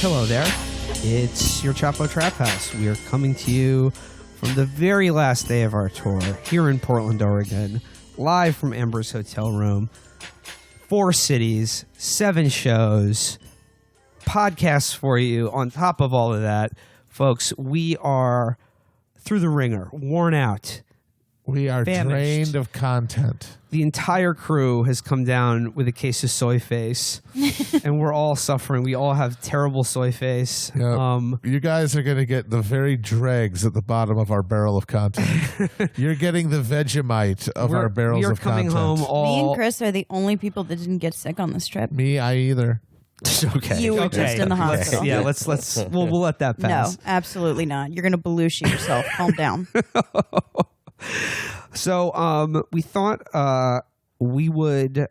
Hello there. It's your Chapo Trap House. We are coming to you from the very last day of our tour here in Portland, Oregon, live from Amber's hotel room. 4 cities, 7 shows, podcasts for you. On top of all of that, folks, we are through the ringer, worn out. We are famished. drained of content. The entire crew has come down with a case of soy face, and we're all suffering. We all have terrible soy face. Yep. You guys are going to get the very dregs at the bottom of our barrel of content. You're getting the Vegemite of our barrels of content. We are coming home all... Me and Chris are the only people that didn't get sick on this trip. Me, I either. Okay. You were just in the hospital. Yeah, we'll let that pass. No, absolutely not. You're going to belushi yourself. Calm down. So we thought we would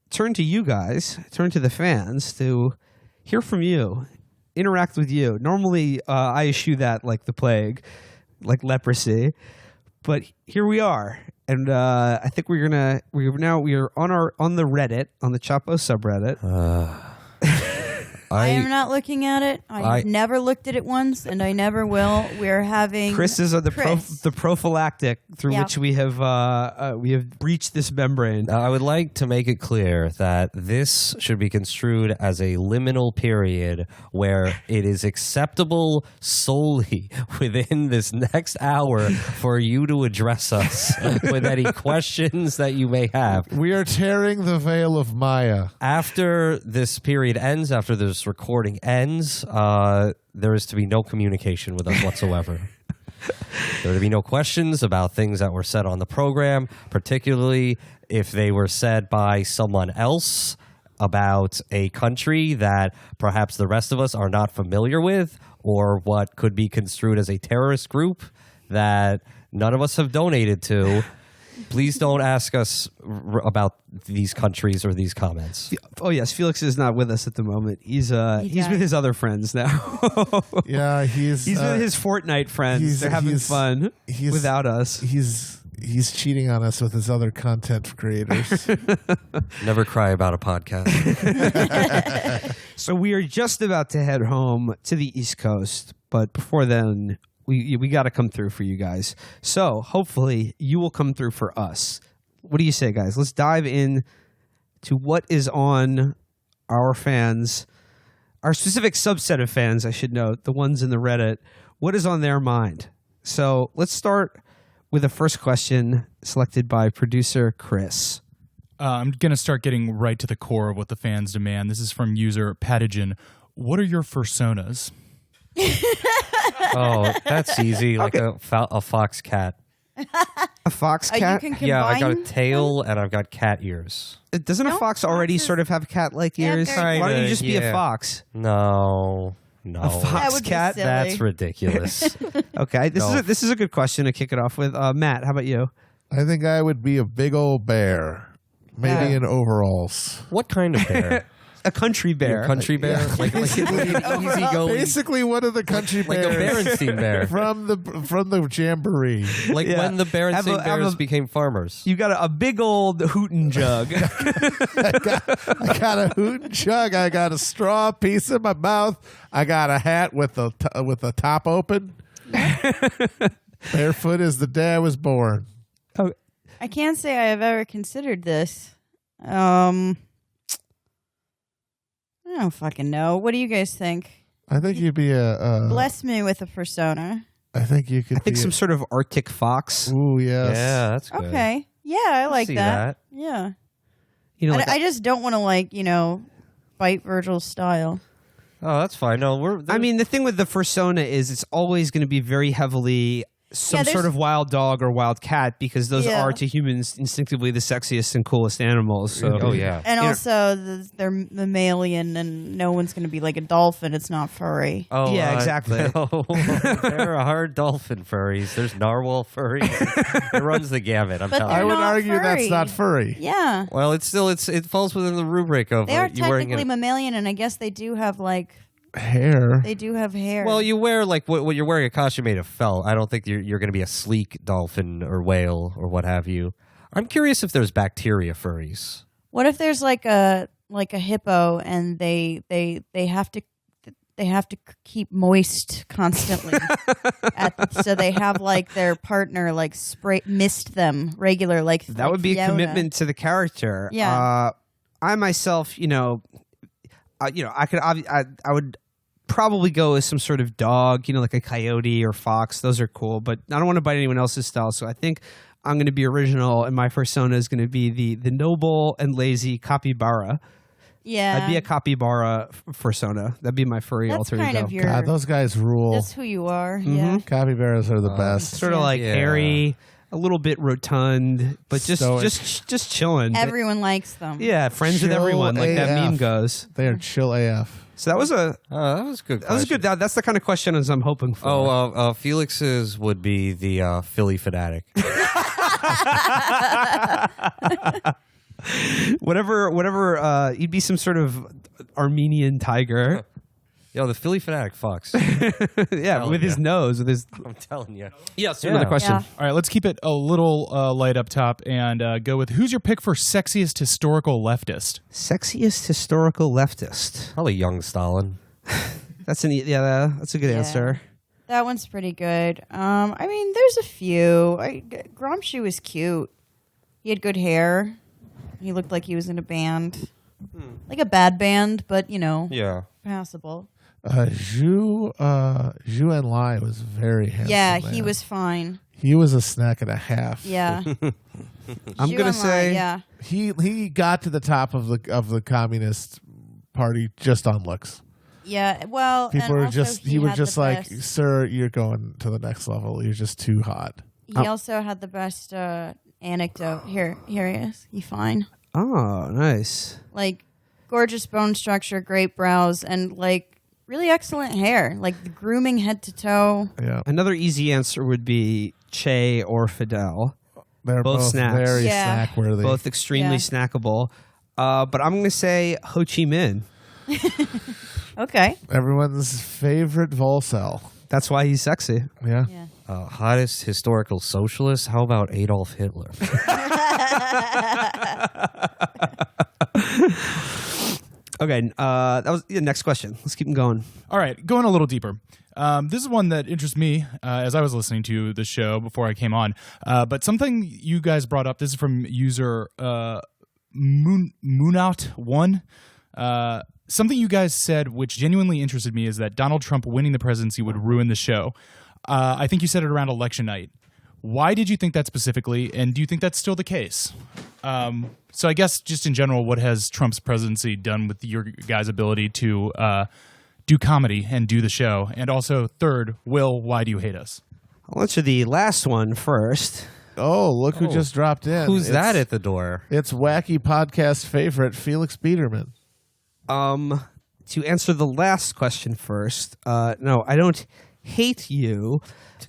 turn to you guys, turn to the fans to hear from you, interact with you. Normally, I eschew that like the plague, like leprosy, but here we are, and I think we are on the Reddit, on the Chapo subreddit. I am not looking at it. I've never looked at it once, and I never will. We're having Chris is the prophylactic through which we have breached this membrane. I would like to make it clear that this should be construed as a liminal period where it is acceptable solely within this next hour for you to address us with any questions that you may have. We are tearing the veil of Maya. After this period ends, after this recording ends, there is to be no communication with us whatsoever. There are to be no questions about things that were said on the program, particularly if they were said by someone else about a country that perhaps the rest of us are not familiar with, or what could be construed as a terrorist group that none of us have donated to. Please don't ask us about these countries or these comments. Oh yes, Felix is not with us at the moment. He's with his other friends now. Yeah, he's with his Fortnite friends. They're having fun without us. He's cheating on us with his other content creators. Never cry about a podcast. So we are just about to head home to the East Coast, but before then, we got to come through for you guys. So hopefully you will come through for us. What do you say, guys? Let's dive in to what is on our fans, our specific subset of fans, I should note, the ones in the Reddit. What is on their mind? So let's start with the first question selected by producer Chris. I'm going to start getting right to the core of what the fans demand. This is from user Patagen. What are your personas? Oh, that's easy. Like a fox cat. A fox cat? Yeah, I got a tail and I've got cat ears. Doesn't a fox already sort of have cat-like ears? Why don't you just be a fox? No. A fox cat? That's ridiculous. Okay, this is a good question to kick it off with. Matt, how about you? I think I would be a big old bear, maybe in overalls. What kind of bear? A country bear. A country bear? Like an easygoing... Basically one of the country bears. Like a Berenstein bear. From the Jamboree. Like when the Berenstein bears became farmers. You got a big old hootin' jug. I got a hootin' jug. I got a straw piece in my mouth. I got a hat with the top open. Barefoot as the day I was born. Oh. I can't say I have ever considered this. I don't fucking know. What do you guys think? I think you'd be a... Bless me with a persona. I think you could I think some sort of Arctic fox. Ooh, yes. Yeah, that's good. Okay. Yeah, I like see that. Yeah. You know, I just don't want to, bite Virgil's style. Oh, that's fine. No, I mean, the thing with the fursona is it's always going to be very heavily some sort of wild dog or wild cat, because those are to humans instinctively the sexiest and coolest animals. So. Oh, yeah. And also, they're mammalian, and no one's going to be like a dolphin. It's not furry. Oh, yeah, exactly. No. There are dolphin furries. There's narwhal furries. It runs the gamut, I'm telling you. I would argue furry. that's not furry. Yeah. Well, it falls within the rubric of they are you wearing technically mammalian, and I guess they do have hair. They do have hair. Well, you wear what you're wearing a costume made of felt. I don't think you're going to be a sleek dolphin or whale or what have you. I'm curious if there's bacteria furries. What if there's a like a hippo, and they have to keep moist constantly. So they have like their partner like mist them regular like that would be Fiona. a commitment to the character. Yeah. I myself, I would probably go with some sort of dog, like a coyote or fox. Those are cool, but I don't want to bite anyone else's style. So I think I'm going to be original, and my persona is going to be the noble and lazy capybara. Yeah, I'd be a capybara persona. That'd be my furry that's alter kind ego. of your. God, those guys rule. That's who you are. Yeah. Capybaras are the best. Sort of like Yeah. hairy, a little bit rotund, but Stoic. just chilling. Everyone likes them. Yeah, friends with Chill everyone, like that AF. meme goes. They are chill AF. So that was a That was good. that was good. That's the kind of questions I'm hoping for. Felix's would be the Philly fanatic. whatever. You'd be some sort of Armenian tiger. Yo, the Philly fanatic fucks. Yeah, with his nose, with his. I'm telling you. Yes, another question. Yeah. All right, let's keep it a little light up top and go with who's your pick for sexiest historical leftist? Sexiest historical leftist. Probably young Stalin. That's that's a good answer. That one's pretty good. I mean, there's a few. Gramsci was cute. He had good hair. He looked like he was in a band, like a bad band, but Yeah. passable. Zhu Enlai was very handsome. Yeah, man. he was fine. He was a snack and a half. Yeah, I'm gonna say yeah. He got to the top of the Communist Party just on looks. Yeah, well, People and were also he was had just the like, best- sir, you're going to the next level. You're just too hot. He also had the best anecdote. Here he is. He fine. oh, nice. Like gorgeous bone structure, great brows, and like really excellent hair. Like the grooming head to toe. Yeah, Another easy answer would be Che or Fidel. they're Both both snacks. very Yeah. snack worthy. Both extremely Yeah. snackable. But I'm gonna say Ho Chi Minh. Okay. Everyone's favorite Volcel. That's why he's sexy. Yeah. Yeah. Hottest historical socialist? How about Adolf Hitler? Okay, that was the next question. Let's keep them going. All right, going a little deeper. This is one that interests me as I was listening to the show before I came on. But something you guys brought up, this is from user Moonout1. Something you guys said which genuinely interested me is that Donald Trump winning the presidency would ruin the show. I think you said it around election night. Why did you think that specifically, and do you think that's still the case? So I guess just in general, what has Trump's presidency done with your guys' ability to do comedy and do the show? And also, third, Will, why do you hate us? I'll answer the last one first. Oh, look who just dropped in. Who's that It's- at the door? It's wacky podcast favorite Felix Biederman. To answer the last question first, no, I don't hate you,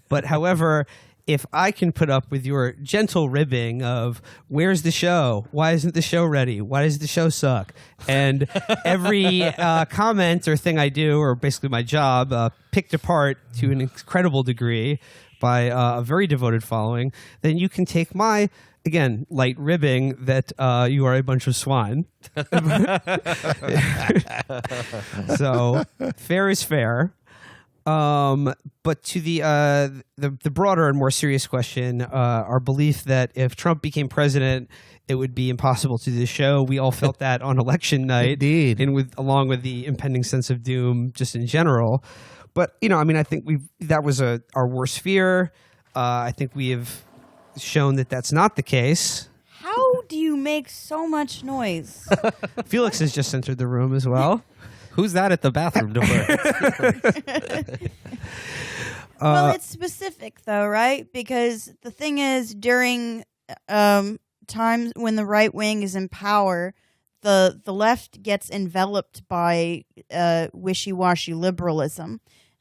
but however, if I can put up with your gentle ribbing of where's the show? Why isn't the show ready? Why does the show suck? And every comment or thing I do, or basically my job, picked apart to an incredible degree by a very devoted following, then you can take my, again, light ribbing that you are a bunch of swine. So fair is fair. But to the broader and more serious question, our belief that if Trump became president, it would be impossible to do the show. We all felt that on election night, Indeed. and along with the impending sense of doom, just in general. But I think that was our worst fear. I think we have shown that that's not the case. How do you make so much noise? Felix has just entered the room as well. Who's that at the bathroom door? Well, it's specific though, right? Because the thing is, during times when the right wing is in power, the left gets enveloped by wishy-washy liberalism.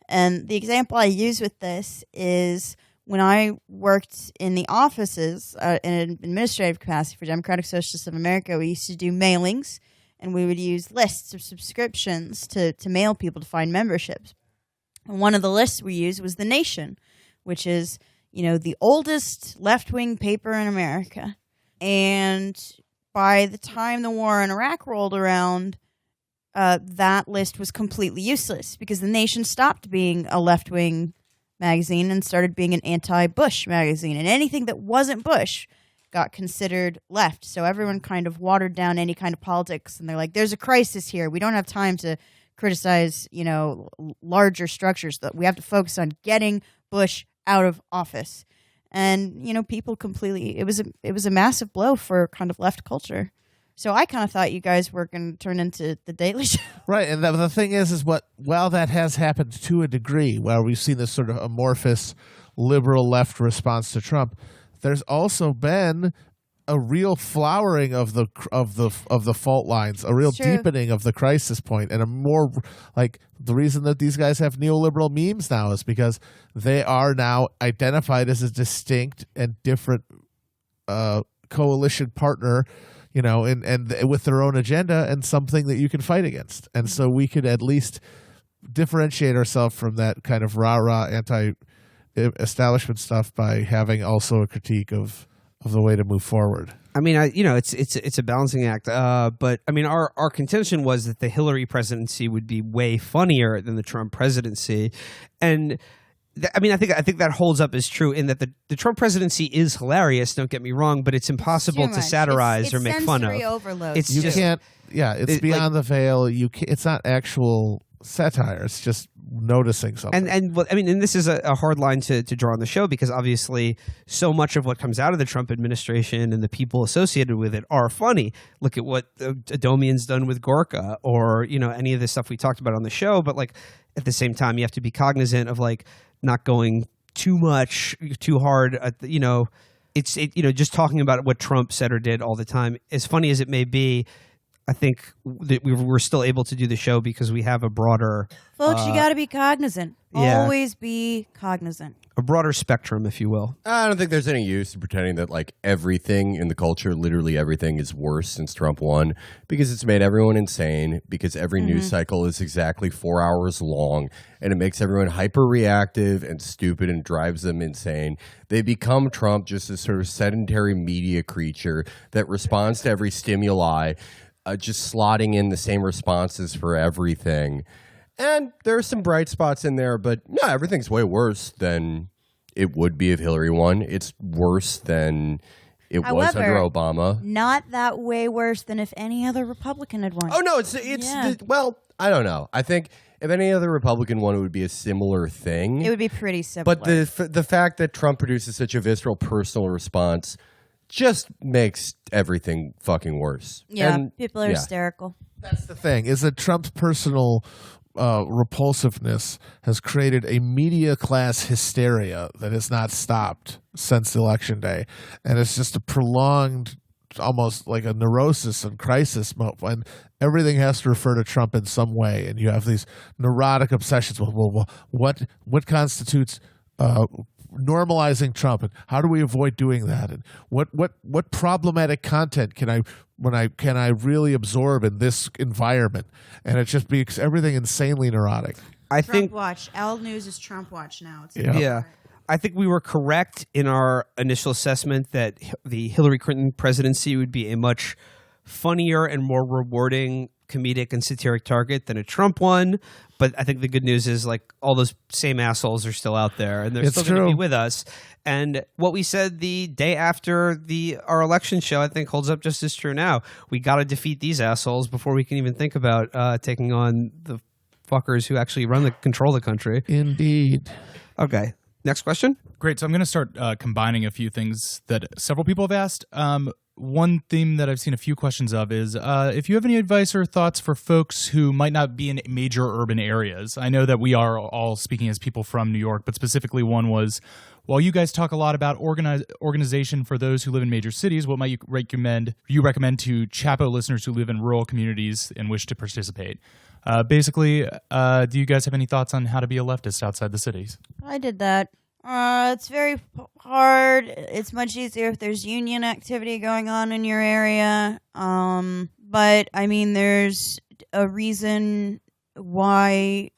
And the example I use with this is when I worked in the offices in an administrative capacity for Democratic Socialists of America. We used to do mailings, and we would use lists of subscriptions to mail people to find memberships. And one of the lists we used was The Nation, which is, the oldest left-wing paper in America. And by the time the war in Iraq rolled around, that list was completely useless because the Nation stopped being a left-wing magazine and started being an anti-Bush magazine. And anything that wasn't Bush got considered left. So everyone kind of watered down any kind of politics. And they're like, there's a crisis here. We don't have time to criticize, larger structures. That we have to focus on getting Bush out of office. And, people completely, it was a massive blow for kind of left culture. So I kind of thought you guys were going to turn into the Daily Show. Right, and the thing is while that has happened to a degree, where we've seen this sort of amorphous liberal left response to Trump, there's also been a real flowering of the fault lines, a real deepening of the crisis point, and a more like the reason that these guys have neoliberal memes now is because they are now identified as a distinct and different coalition partner, and with their own agenda and something that you can fight against. And so we could at least differentiate ourselves from that kind of rah-rah anti-establishment stuff by having also a critique of the way to move forward. I mean, it's a balancing act. But I mean, our contention was that the Hillary presidency would be way funnier than the Trump presidency, and I think that holds up as true in that the Trump presidency is hilarious. Don't get me wrong, but it's impossible to satirize or make fun of. Overload. It's You just, can't. Yeah, it's beyond the veil. It's not actual satire. It's just noticing something. And this is a hard line to draw on the show because obviously so much of what comes out of the Trump administration and the people associated with it are funny. Look at what Adomian's done with Gorka or, any of the stuff we talked about on the show. But like at the same time, you have to be cognizant of like not going too hard at just talking about what Trump said or did all the time. As funny as it may be, I think that we're still able to do the show because we have a broader... Folks, you got to be cognizant. Yeah. Always be cognizant. A broader spectrum, if you will. I don't think there's any use in pretending that like everything in the culture, literally everything, is worse since Trump won because it's made everyone insane because every news cycle is exactly 4 hours long and it makes everyone hyper reactive and stupid and drives them insane. They become Trump, just this sort of sedentary media creature that responds to every stimuli, just slotting in the same responses for everything. And there are some bright spots in there, but no, everything's way worse than it would be if Hillary won. It's worse than it was under Obama. Not that way worse than if any other Republican had won. Oh, no, well, I don't know. I think if any other Republican won, it would be a similar thing. It would be pretty similar. But the fact that Trump produces such a visceral personal response just makes everything fucking worse. Yeah, people are hysterical. That's the thing, is that Trump's personal repulsiveness has created a media class hysteria that has not stopped since Election Day. And it's just a prolonged, almost like a neurosis and crisis mode. And everything has to refer to Trump in some way. And you have these neurotic obsessions. Well, what constitutes normalizing Trump, and how do we avoid doing that, and what problematic content can I really absorb in this environment? And it just makes everything insanely neurotic. I think Watch. L News is Trump Watch now. Yeah. I think we were correct in our initial assessment that the Hillary Clinton presidency would be a much funnier and more rewarding comedic and satiric target than a Trump one. But I think the good news is like all those same assholes are still out there and they're still going to be with us. And what we said the day after our election show, I think holds up just as true now. We got to defeat these assholes before we can even think about taking on the fuckers who actually control the country. Indeed. Okay. Next question. Great. So I'm going to start combining a few things that several people have asked. One theme that I've seen a few questions of is if you have any advice or thoughts for folks who might not be in major urban areas. I know that we are all speaking as people from New York, but specifically one was, while you guys talk a lot about organization for those who live in major cities, what might you recommend to Chapo listeners who live in rural communities and wish to participate? Basically, do you guys have any thoughts on how to be a leftist outside the cities? I did that. It's very hard. It's much easier if there's union activity going on in your area. But I mean, there's a reason why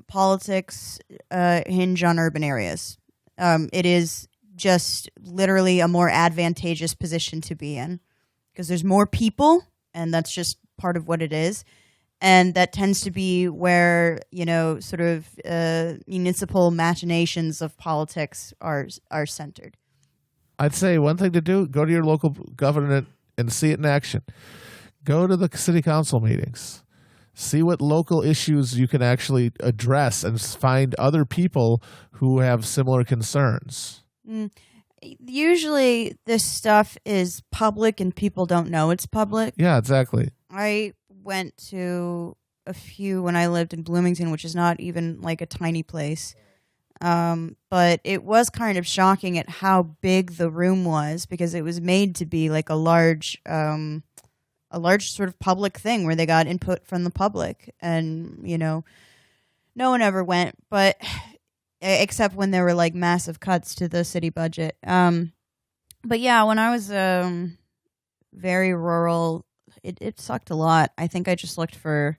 politics hinge on urban areas. It is just literally a more advantageous position to be in. because there's more people, and that's just part of what it is. And that tends to be where, sort of municipal machinations of politics are centered. I'd say one thing to do, go to your local government and see it in action. Go to the city council meetings. See what local issues you can actually address and find other people who have similar concerns. Usually this stuff is public and people don't know it's public. Yeah, exactly. I went to a few when I lived in Bloomington, which is not even like a tiny place. But it was kind of shocking at how big the room was, because it was made to be like a large sort of public thing where they got input from the public, and no one ever went, but except when there were like massive cuts to the city budget. But yeah, when I was very rural, it sucked a lot. I think I just there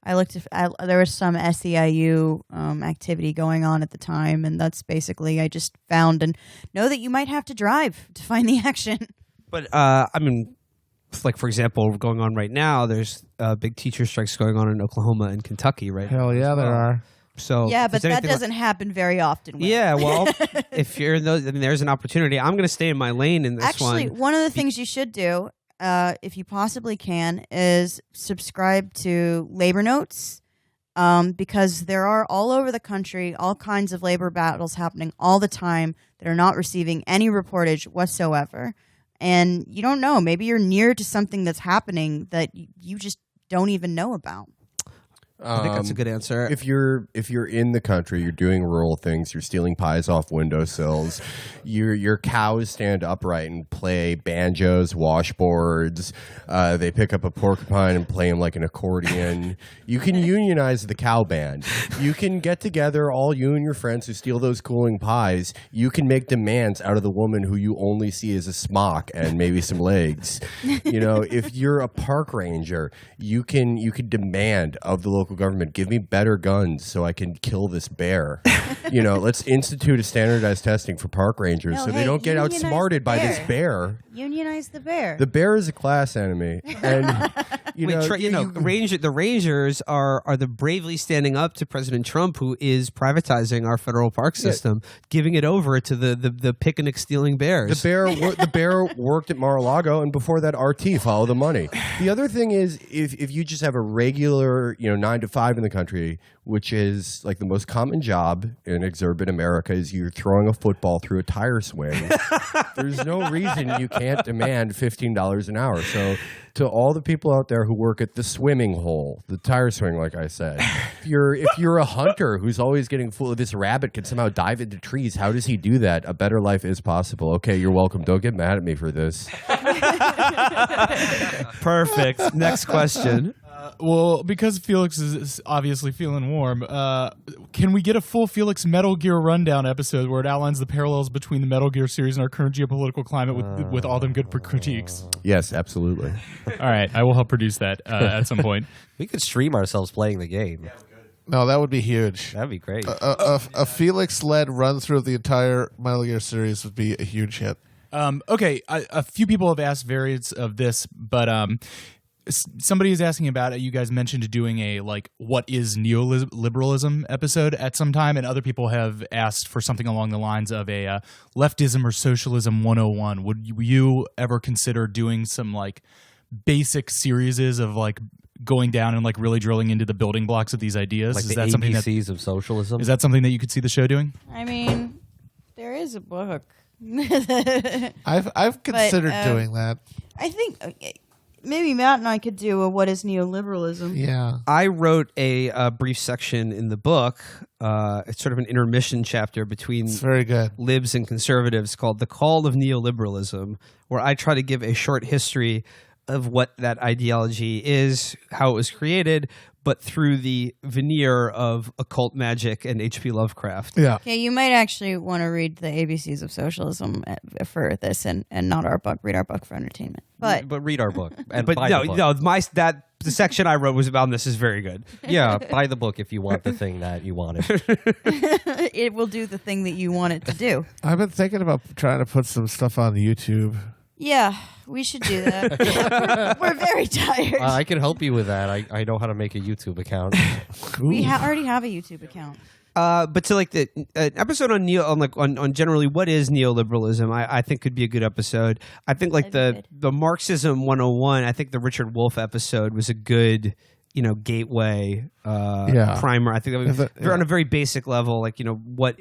was some SEIU activity going on at the time, and that's basically I just found and know that you might have to drive to find the action. But like, for example, going on right now, there's big teacher strikes going on in Oklahoma and Kentucky right now. Hell yeah, there are. So yeah, but that doesn't happen very often. Yeah, well, if you're in those, there's an opportunity. I'm going to stay in my lane in this one. Actually, one of the things you should do, if you possibly can, is subscribe to labor notes, because there are all over the country all kinds of labor battles happening all the time that are not receiving any reportage whatsoever. And you don't know. Maybe you're near to something that's happening that you just don't even know about. I think that's a good answer. If you're in the country, you're doing rural things. You're stealing pies off windowsills. Your cows stand upright and play banjos, washboards. They pick up a porcupine and play them like an accordion. You can unionize the cow band. You can get together, all you and your friends who steal those cooling pies. You can make demands out of the woman who you only see as a smock and maybe some legs. If you're a park ranger, you can demand of the local government, give me better guns so I can kill this bear. Let's institute a standardized testing for park rangers so they don't get outsmarted by this bear. Unionize the bear. The bear is a class enemy, and the Rangers are the bravely standing up to President Trump, who is privatizing our federal park system, giving it over to the picnic stealing bears. The bear worked at Mar-a-Lago, and before that, RT followed the money. The other thing is, if you just have a regular 9 to 5 in the country, which is like the most common job in exurban America, is you're throwing a football through a tire swing. There's no reason you can't demand $15 an hour. So to all the people out there who work at the swimming hole, the tire swing, like I said, if you're a hunter who's always getting full of this rabbit can somehow dive into trees, how does he do that? A better life is possible. Okay, you're welcome. Don't get mad at me for this. Perfect. Next question. Well, because Felix is obviously feeling warm, can we get a full Felix Metal Gear rundown episode where it outlines the parallels between the Metal Gear series and our current geopolitical climate with all them good critiques? Yes, absolutely. All right, I will help produce that at some point. We could stream ourselves playing the game. No, that would be huge. That'd be great. A Felix-led run through of the entire Metal Gear series would be a huge hit. Okay, a few people have asked variants of this, but somebody is asking about it. You guys mentioned doing a what is neoliberalism episode at some time, and other people have asked for something along the lines of a leftism or socialism 101. Would you ever consider doing some basic series of going down and really drilling into the building blocks of these ideas? Like is the that ABCs of socialism? Is that something that you could see the show doing? I mean, there is a book. I've considered doing that. I think maybe Matt and I could do a what is neoliberalism. Yeah. I wrote a brief section in the book. It's sort of an intermission chapter between It's very good. libs and conservatives called The Call of Neoliberalism, where I try to give a short history of what that ideology is, how it was created, but through the veneer of occult magic and H.P. Lovecraft. Yeah. Okay, you might actually want to read the ABCs of Socialism for this, and not our book. Read our book for entertainment. But read our book. And But buy no, the book. the section I wrote was about this is very good. Yeah, buy the book if you want the thing that you wanted. it will do the thing that you want it to do. I've been thinking about trying to put some stuff on YouTube. Yeah, we should do that. we're very tired. I can help you with that. I know how to make a YouTube account. We already have a YouTube account. But to like the episode on on generally what is neoliberalism, I think could be a good episode. I think like the Marxism 101. I think the Richard Wolff episode was a good gateway primer. I think that was on a very basic level, like what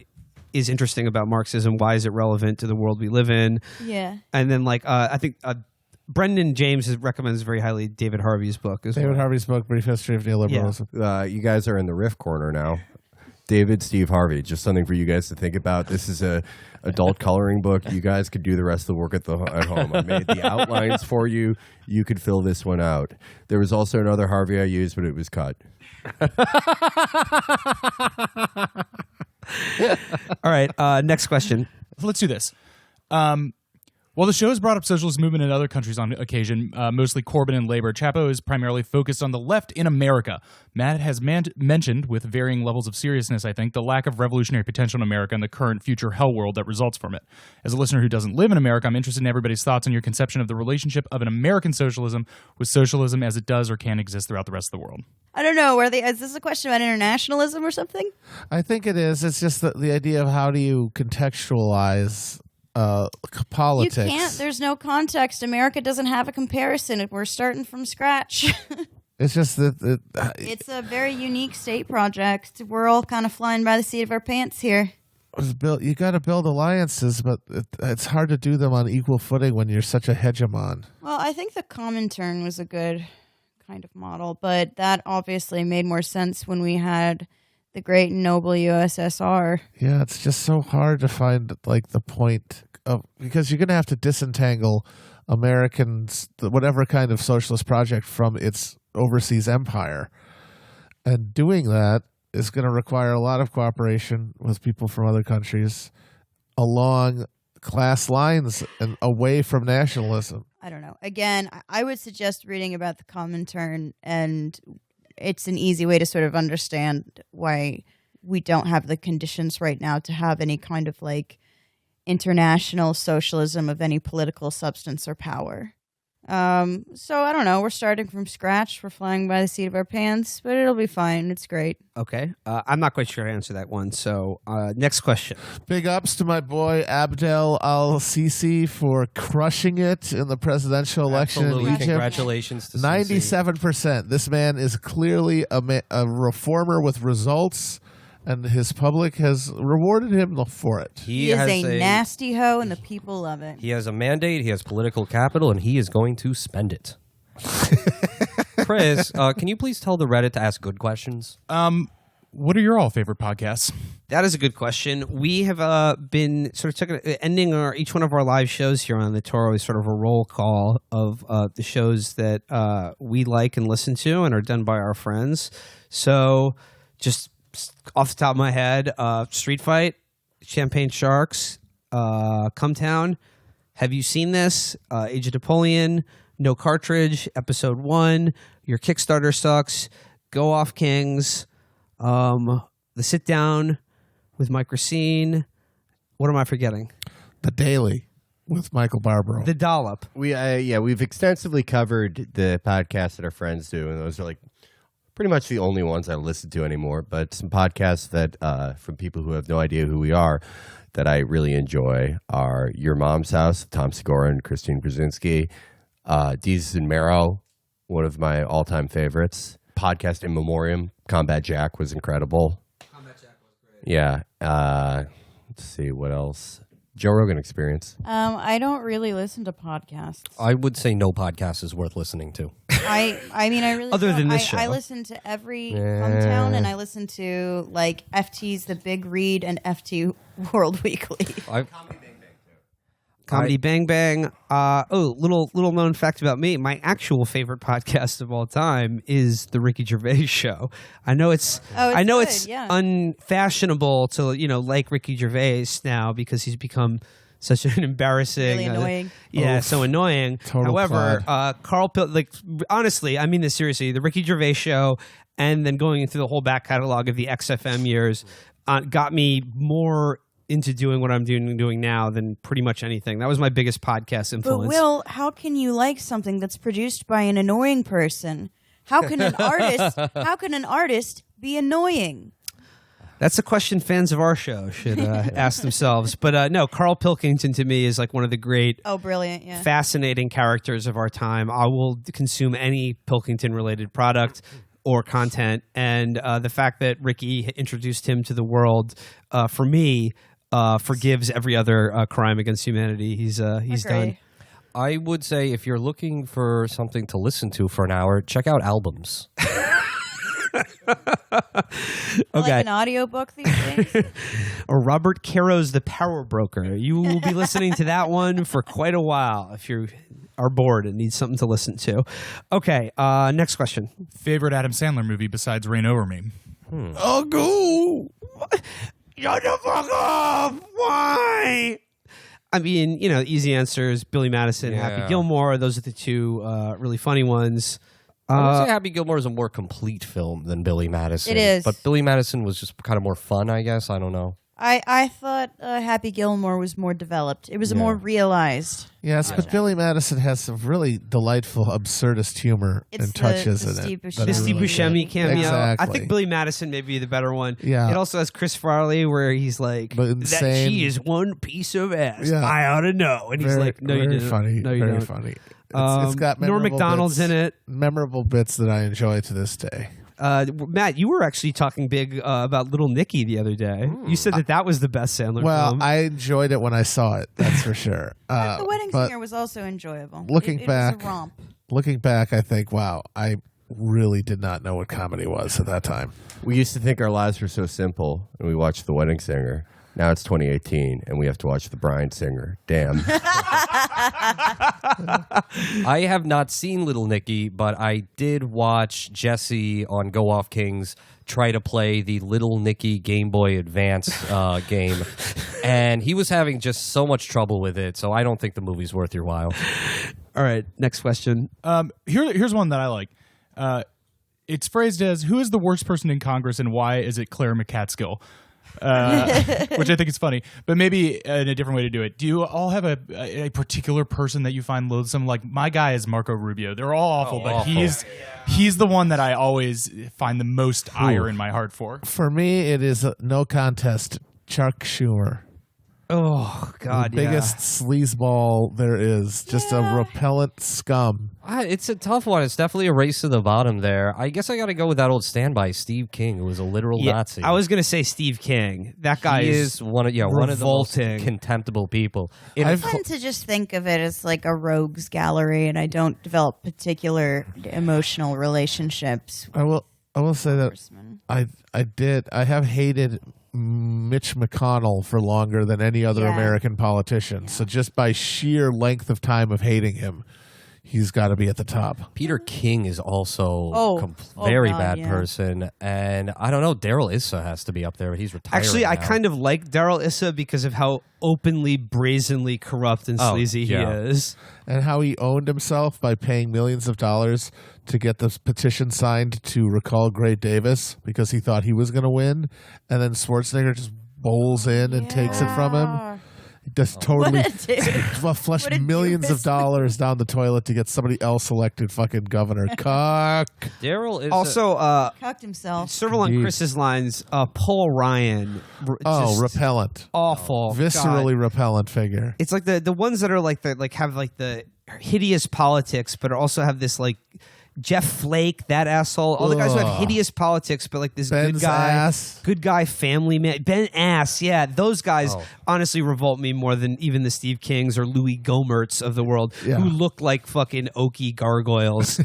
is interesting about Marxism, why is it relevant to the world we live in? Yeah, and then like I think. Brendan James recommends very highly David Harvey's book as well. David Harvey's book, Brief History of Neoliberalism. Yeah. You guys are in the riff corner now. David, Steve Harvey, just something for you guys to think about. This is a adult coloring book. You guys could do the rest of the work at home. I made the outlines for you. You could fill this one out. There was also another Harvey I used, but it was cut. All right, next question. Let's do this. While the show has brought up socialist movement in other countries on occasion, mostly Corbyn and Labor, Chapo is primarily focused on the left in America. Matt has mentioned, with varying levels of seriousness, I think, the lack of revolutionary potential in America and the current future hell world that results from it. As a listener who doesn't live in America, I'm interested in everybody's thoughts on your conception of the relationship of an American socialism with socialism as it does or can exist throughout the rest of the world. I don't know. Is this a question about internationalism or something? I think it is. It's just the idea of how do you contextualize politics. You can't. There's no context. America doesn't have a comparison. We're starting from scratch. It's just that it's a very unique state project. We're all kind of flying by the seat of our pants here. You got to build alliances, but it's hard to do them on equal footing when you're such a hegemon. Well, I think the Comintern was a good kind of model, but that obviously made more sense when we had the great and noble USSR. Yeah, it's just so hard to find like the point of, because you're going to have to disentangle Americans, whatever kind of socialist project, from its overseas empire. And doing that is going to require a lot of cooperation with people from other countries along class lines and away from nationalism. I don't know. Again, I would suggest reading about the Comintern, and it's an easy way to sort of understand why we don't have the conditions right now to have any kind of like international socialism of any political substance or power. So I don't know. We're starting from scratch. We're flying by the seat of our pants, but it'll be fine. It's great. Okay. I'm not quite sure how to answer that one. So next question. Big ups to my boy Abdel Al-Sisi for crushing it in the presidential election Absolutely. in Egypt. Congratulations to 97%. This man is clearly a reformer with results, and his public has rewarded him for it. He is a nasty hoe, and the people love it. He has a mandate, he has political capital, and he is going to spend it. Chris, can you please tell the Reddit to ask good questions? What are your all favorite podcasts? That is a good question. We have been sort of ending each one of our live shows here on the Toro is sort of a roll call of the shows that we like and listen to and are done by our friends. So just off the top of my head, Street Fight, Champagne Sharks, Come Town. Have you seen this? Age of Napoleon, No Cartridge, Episode 1, Your Kickstarter Sucks, Go Off Kings, The Sit Down with Mike Racine. What am I forgetting? The Daily with Michael Barbaro. The Dollop. We've extensively covered the podcasts that our friends do, and those are like pretty much the only ones I listen to anymore, but some podcasts that from people who have no idea who we are that I really enjoy are Your Mom's House, Tom Segura and Christine Brzezinski, Deez and Marrow, one of my all-time favorites. Podcast In Memoriam, Combat Jack was incredible. Combat Jack was great. Yeah. Let's see, what else? Joe Rogan Experience. I don't really listen to podcasts. I would say no podcast is worth listening to. I mean, I really Other don't. than this show. I listen to every Hometown, and I listen to like FT's The Big Read and FT World Weekly. Comedy Bang Bang. Little known fact about me. My actual favorite podcast of all time is the Ricky Gervais Show. I know it's unfashionable to like Ricky Gervais now because he's become such an embarrassing, Really annoying. So annoying. Total However, Carl, honestly, I mean this seriously. The Ricky Gervais Show, and then going through the whole back catalog of the XFM years, got me more into doing what I'm doing now than pretty much anything. That was my biggest podcast influence. But Will, how can you like something that's produced by an annoying person? How can an artist be annoying? That's a question fans of our show should ask themselves. But no, Carl Pilkington to me is like one of the great, brilliant, yeah, fascinating characters of our time. I will consume any Pilkington-related product or content, and the fact that Ricky introduced him to the world, for me, forgives every other crime against humanity he's done. I would say if you're looking for something to listen to for an hour, check out albums. Like an audiobook these days. Or Robert Caro's The Power Broker. You will be listening to that one for quite a while if you are bored and need something to listen to. Okay, next question. Favorite Adam Sandler movie besides Reign Over Me? Oh, go! Shut the fuck up! Why? I mean, easy answers. Billy Madison, Happy Gilmore. Those are the two really funny ones. I would say Happy Gilmore is a more complete film than Billy Madison. It is. But Billy Madison was just kind of more fun, I guess. I don't know. I thought Happy Gilmore was more developed. It was more realized. Yes, but Billy Madison has some really delightful absurdist humor and touches in it. The Steve Buscemi cameo. Exactly. I think Billy Madison may be the better one. Yeah. It also has Chris Farley where he's like, that she is one piece of ass. Yeah. I ought to know. And he's like, no, you very didn't. funny. No, you very don't. funny. It's got Norm Macdonald's bits, in it. Memorable bits that I enjoy to this day. Matt, you were actually talking big about Little Nicky the other day. You said that was the best Sandler film. I enjoyed it when I saw it. That's for sure. The Wedding Singer was also enjoyable. Looking it back, was a romp. Looking back, I think, wow, I really did not know what comedy was at that time. We used to think our lives were so simple, and we watched The Wedding Singer. Now it's 2018, and we have to watch The Bride Singer. Damn. I have not seen Little Nicky, but I did watch Jesse on Go Off Kings try to play the Little Nicky Game Boy Advance game, and he was having just so much trouble with it, so I don't think the movie's worth your while. All right, next question. Here's one that I like. It's phrased as, who is the worst person in Congress and why is it Claire McCatskill? Which I think is funny, but maybe in a different way to do it. Do you all have a particular person that you find loathsome? Like my guy is Marco Rubio. They're all awful, but he's the one that I always find the most ire in my heart for. For me, it is no contest. Chuck Schumer. Oh, God, the biggest sleazeball there is. Just a repellent scum. It's a tough one. It's definitely a race to the bottom there. I guess I got to go with that old standby, Steve King, who was a literal Nazi. I was going to say Steve King. That guy is one of the most contemptible people. I tend to just think of it as like a rogues gallery, and I don't develop particular emotional relationships. I will say that I have hated Mitch McConnell for longer than any other American politician. So just by sheer length of time of hating him, he's got to be at the top. Peter King is also very bad person. And I don't know, Daryl Issa has to be up there. He's retired. Actually, now. I kind of like Daryl Issa because of how openly, brazenly corrupt and sleazy he is. And how he owned himself by paying millions of dollars to get this petition signed to recall Gray Davis because he thought he was going to win. And then Schwarzenegger just bowls in and takes it from him. He just totally flushed millions of dollars down the toilet to get somebody else elected fucking governor. Cock. Daryl is also cocked himself. Several on Chris's lines. Paul Ryan. Repellent. Awful. Viscerally repellent figure. It's like the ones that are have the hideous politics, but also have this like Jeff Flake, that asshole. All the guys who have hideous politics, but like this Ben's good guy family man. Ben Ass, yeah. Those guys honestly revolt me more than even the Steve Kings or Louis Gohmerts of the world who look like fucking oaky gargoyles.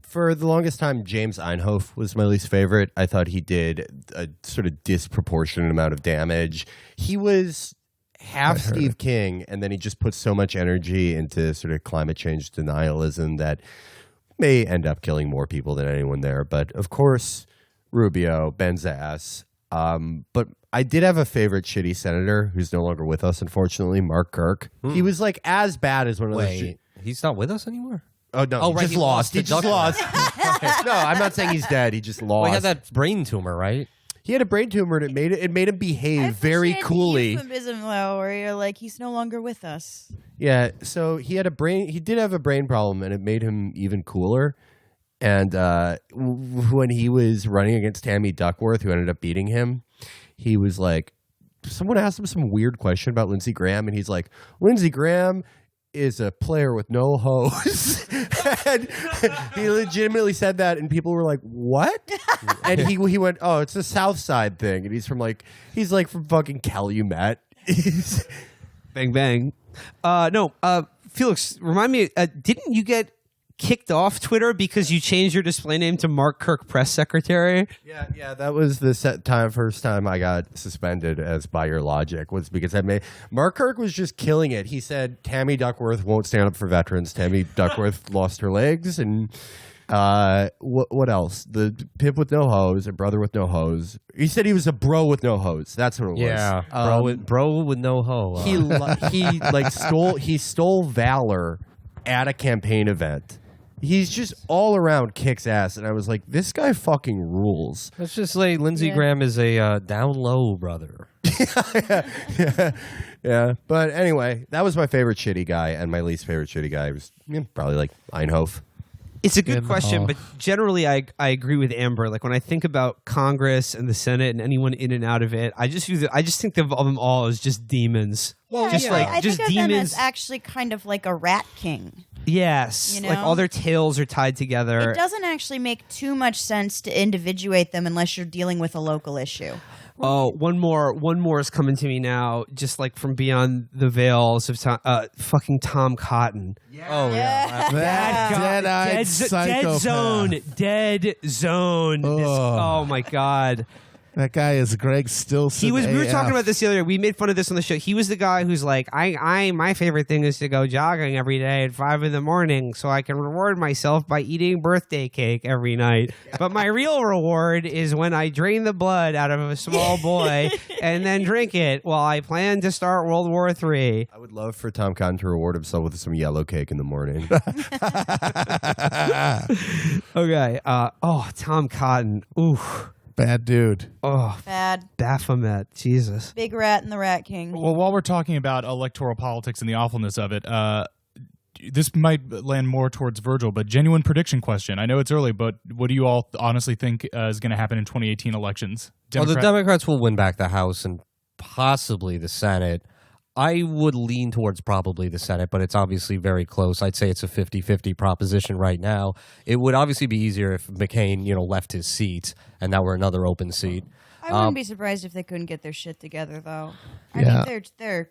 For the longest time, James Einhoff was my least favorite. I thought he did a sort of disproportionate amount of damage. He was half Steve King, and then he just put so much energy into sort of climate change denialism that may end up killing more people than anyone there. But of course, Rubio, Ben's ass. But I did have a favorite shitty senator who's no longer with us, unfortunately, Mark Kirk. He was like as bad as one of those. He's not with us anymore? Oh, no. He just lost. He just lost. No, I'm not saying he's dead. He just lost. Well, he had that brain tumor, right? He had a brain tumor, and it made him behave I very appreciate the coolly. euphemism, though, where you're like, he's no longer with us. Yeah, so he did have a brain problem, and it made him even cooler. And when he was running against Tammy Duckworth, who ended up beating him, he was like, someone asked him some weird question about Lindsey Graham, and he's like, Lindsey Graham is a player with no hose. And he legitimately said that, and people were like, what? And he went, oh, it's a South Side thing. And he's from fucking Calumet. Bang, bang. No, Felix, remind me, didn't you get kicked off Twitter because you changed your display name to Mark Kirk Press Secretary? Yeah, that was the first time I got suspended as by your logic, was because Mark Kirk was just killing it. He said Tammy Duckworth won't stand up for veterans. Tammy Duckworth lost her legs, and what else? The pimp with no hose, a brother with no hose. He said he was a bro with no hose. That's what it was. Yeah, bro with no hoe. He stole valor at a campaign event. He's just all around kicks ass, and I was like, this guy fucking rules. Let's just say Lindsey Graham is a down low brother. Yeah. But anyway, that was my favorite shitty guy, and my least favorite shitty guy was probably like Einhoff. It's a good question, but generally I agree with Amber. Like when I think about Congress and the Senate and anyone in and out of it, I just think of them all as just demons. Well, just I just think of demons. them as actually kind of like a rat king. Yes, You know? like all their tails are tied together. It doesn't actually make too much sense to individuate them unless you're dealing with a local issue. Oh, one more is coming to me now, just like from beyond the veils of fucking Tom Cotton. Oh yeah. That dead-eyed psychopath. Dead zone. Oh my God. That guy is Greg Stilson. We were talking about this the other day. We made fun of this on the show. He was the guy who's like, my favorite thing is to go jogging every day at 5 a.m. so I can reward myself by eating birthday cake every night. But my real reward is when I drain the blood out of a small boy and then drink it while I plan to start World War III. I would love for Tom Cotton to reward himself with some yellow cake in the morning. Okay. Tom Cotton. Ooh. Bad dude. Oh, Bad. Baphomet. Jesus. Big rat and the Rat King. Well, while we're talking about electoral politics and the awfulness of it, this might land more towards Virgil, but genuine prediction question. I know it's early, but what do you all honestly think is going to happen in 2018 elections? Well, the Democrats will win back the House and possibly the Senate. I would lean towards probably the Senate, but it's obviously very close. I'd say it's a 50-50 proposition right now. It would obviously be easier if McCain, left his seat and that were another open seat. I wouldn't be surprised if they couldn't get their shit together, though. I Yeah. think they're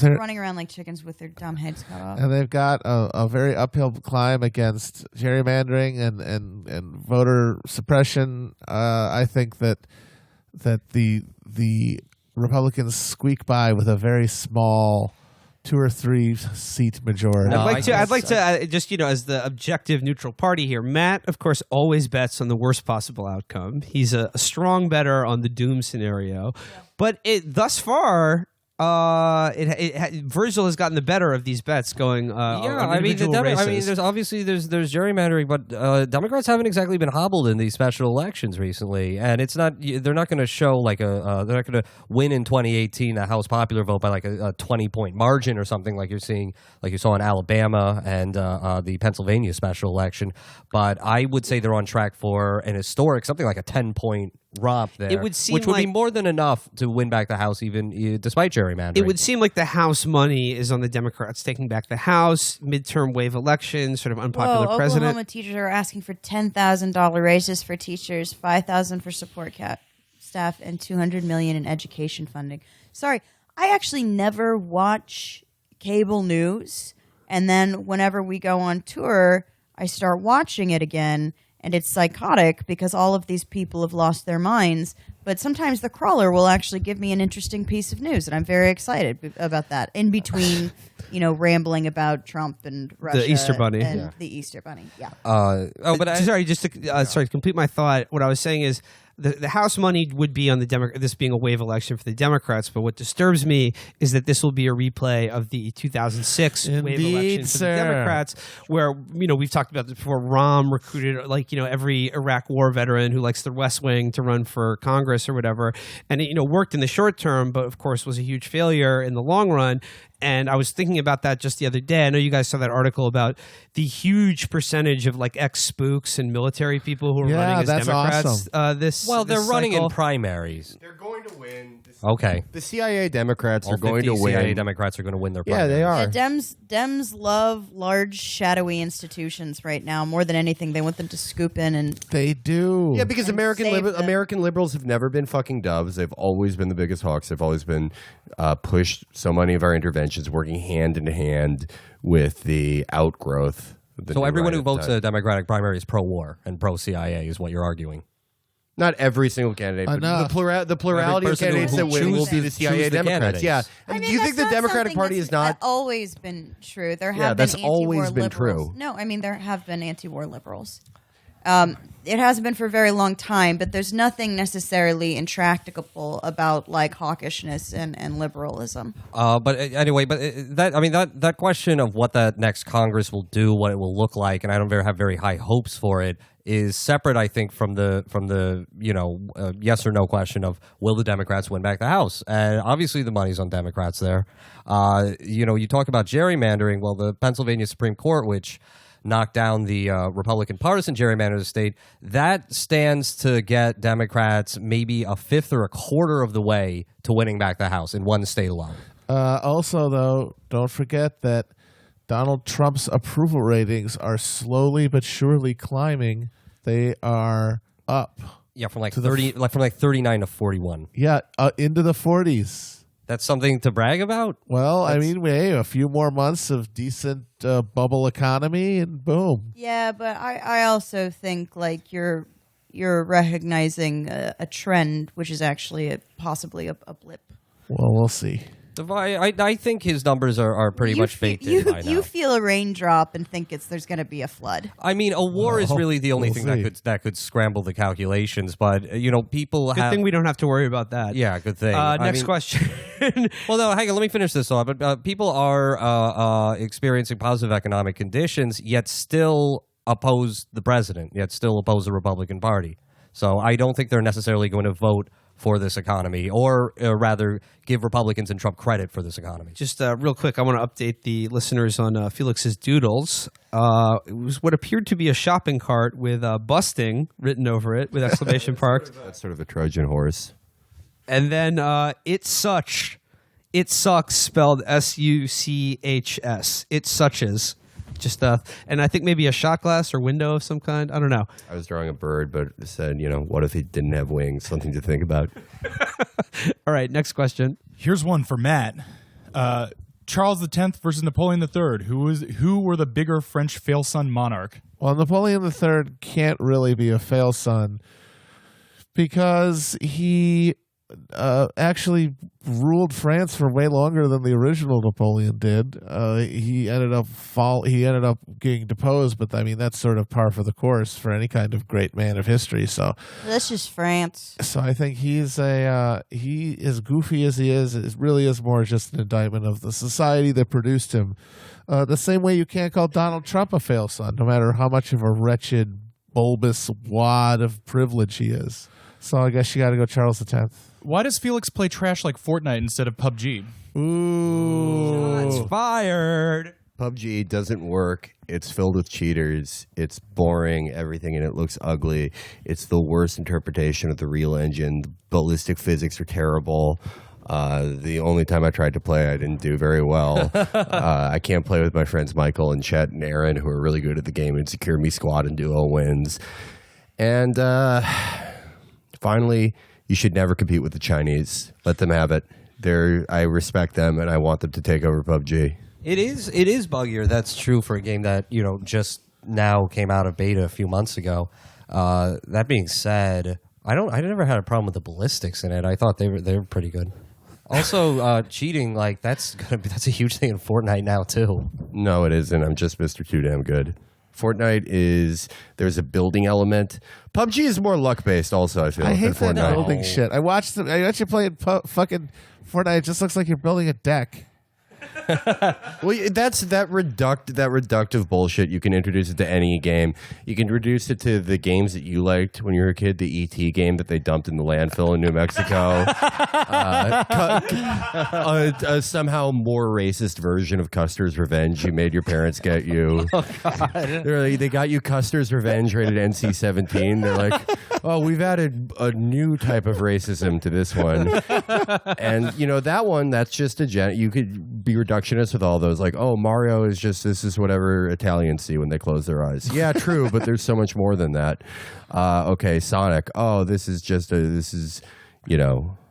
running around like chickens with their dumb heads cut off. And they've got a very uphill climb against gerrymandering and voter suppression. I think that the Republicans squeak by with a very small 2 or 3 seat majority. No, I'd like to just as the objective neutral party here. Matt, of course, always bets on the worst possible outcome. He's a strong bettor on the doom scenario, but thus far. Virgil has gotten the better of these bets going. There's obviously there's gerrymandering, but Democrats haven't exactly been hobbled in these special elections recently, and it's not. They're not going to show like they're not going to win in 2018 a House popular vote by like a 20-point margin or something like you saw in Alabama and the Pennsylvania special election. But I would say they're on track for an historic something like a 10-point romp there. It would seem which would be like- more than enough to win back the House, even despite gerrymandering. It would seem like the House money is on the Democrats taking back the House, midterm wave election, sort of unpopular Whoa, president. Oklahoma teachers are asking for $10,000 raises for teachers, $5,000 for support staff, and $200 million in education funding. Sorry, I actually never watch cable news, and then whenever we go on tour, I start watching it again. And it's psychotic because all of these people have lost their minds. But sometimes the crawler will actually give me an interesting piece of news, and I'm very excited about that. In between, rambling about Trump and Russia, The Easter Bunny. and the Easter Bunny. Yeah. Sorry, just to complete my thought. What I was saying is, the House money would be on this being a wave election for the Democrats, but what disturbs me is that this will be a replay of the 2006 wave election for the Democrats, where, we've talked about this before. Rahm recruited every Iraq war veteran who likes the West Wing to run for Congress or whatever, and it worked in the short term, but of course was a huge failure in the long run. And I was thinking about that just the other day. I know you guys saw that article about the huge percentage of ex-spooks and military people who are running as Democrats. Awesome. They're running in primaries. They're going to win. Okay. The CIA Democrats All are going to 50 win. CIA Democrats are going to win their primaries. Yeah, they are. Yeah, Dems love large, shadowy institutions right now more than anything. They want them to scoop in and They do. Yeah, because And save them. American liberals have never been fucking doves. They've always been the biggest hawks. They've always been pushed so many of our interventions working hand in hand with the outgrowth. Of the So new everyone right who of votes time. a Democratic primary is pro-war and pro-CIA is what you're arguing. Not every single candidate, but Enough. the plurality of person candidates who that win will choose be the- the CIA choose the Democrats. candidates. Yeah. I mean, Do you think the that's not Democratic something Party that's is not? always been true? There have Yeah, been that's anti-war always been liberals. true. No, I mean there have been anti-war liberals. It hasn't been for a very long time, but there's nothing necessarily intractable about hawkishness and liberalism. But anyway, that question of what that next Congress will do, what it will look like, and I don't have very high hopes for it, is separate, I think, from the yes or no question of will the Democrats win back the House? And obviously the money's on Democrats there. You talk about gerrymandering. Well, the Pennsylvania Supreme Court, which knocked down the Republican partisan gerrymander of the state, that stands to get Democrats maybe a fifth or a quarter of the way to winning back the House in one state alone. Also, though, don't forget that Donald Trump's approval ratings are slowly but surely climbing. They are up. Yeah, from 39 to 41. Yeah, into the 40s. That's something to brag about? Well, a few more months of decent bubble economy, and boom. Yeah, but I also think you're recognizing a trend, which is actually possibly a blip. Well, we'll see. I think his numbers are pretty much baked in by now. You feel a raindrop and think there's going to be a flood. I mean, a war is really the only we'll thing see. that could scramble the calculations. But people Good have. thing we don't have to worry about that. Yeah, good thing. Next question. Well, no, hang on. Let me finish this thought. But people are experiencing positive economic conditions, yet still oppose the president, yet still oppose the Republican Party. So I don't think they're necessarily going to vote for this economy, or rather give Republicans and Trump credit for this economy. Just real quick, I want to update the listeners on Felix's doodles. It was what appeared to be a shopping cart with busting written over it with exclamation marks. That's sort of a Trojan horse. And then it sucks spelled SUCHS. It suches. Just and I think maybe a shot glass or window of some kind. I don't know. I was drawing a bird, but it said, what if he didn't have wings? Something to think about. All right, next question. Here's one for Matt. Charles X versus Napoleon III. Who were the bigger French fail-son monarch? Well, Napoleon III can't really be a fail son because he actually ruled France for way longer than the original Napoleon did. He ended up getting deposed, but I mean that's sort of par for the course for any kind of great man of history. So That's just France. So I think he as goofy as he is, it really is more just an indictment of the society that produced him. The same way you can't call Donald Trump a fail son, no matter how much of a wretched, bulbous wad of privilege he is. So I guess you got to go Charles X. Why does Felix play trash like Fortnite instead of PUBG? Ooh. Shots fired. PUBG doesn't work. It's filled with cheaters. It's boring. Everything in it looks ugly. It's the worst interpretation of the real engine. The ballistic physics are terrible. The only time I tried to play, I didn't do very well. I can't play with my friends Michael and Chet and Aaron, who are really good at the game and Secure Me Squad and Duo wins. And finally, you should never compete with the Chinese. Let them have it. I respect them, and I want them to take over PUBG. It is buggier. That's true for a game that just now came out of beta a few months ago. That being said, I never had a problem with the ballistics in it. I thought they were pretty good. Also, cheating that's a huge thing in Fortnite now too. No, it isn't. I'm just Mr. Too Damn Good. Fortnite there's a building element. PUBG is more luck based. Also, I feel I than hate that Fortnite. building shit. I watched playing fucking Fortnite. It just looks like you're building a deck. Well, that's that reductive bullshit. You can introduce it to any game. You can introduce it to the games that you liked when you were a kid. The E.T. game that they dumped in the landfill in New Mexico. A somehow more racist version of Custer's Revenge you made your parents get you. Oh, God. They got you Custer's Revenge rated NC-17. They're like, oh, we've added a new type of racism to this one. And, that one, that's just you could be reductionist with all those, like, oh, Mario is this is whatever Italians see when they close their eyes. Yeah, true, but there's so much more than that. Okay, Sonic. Oh, this is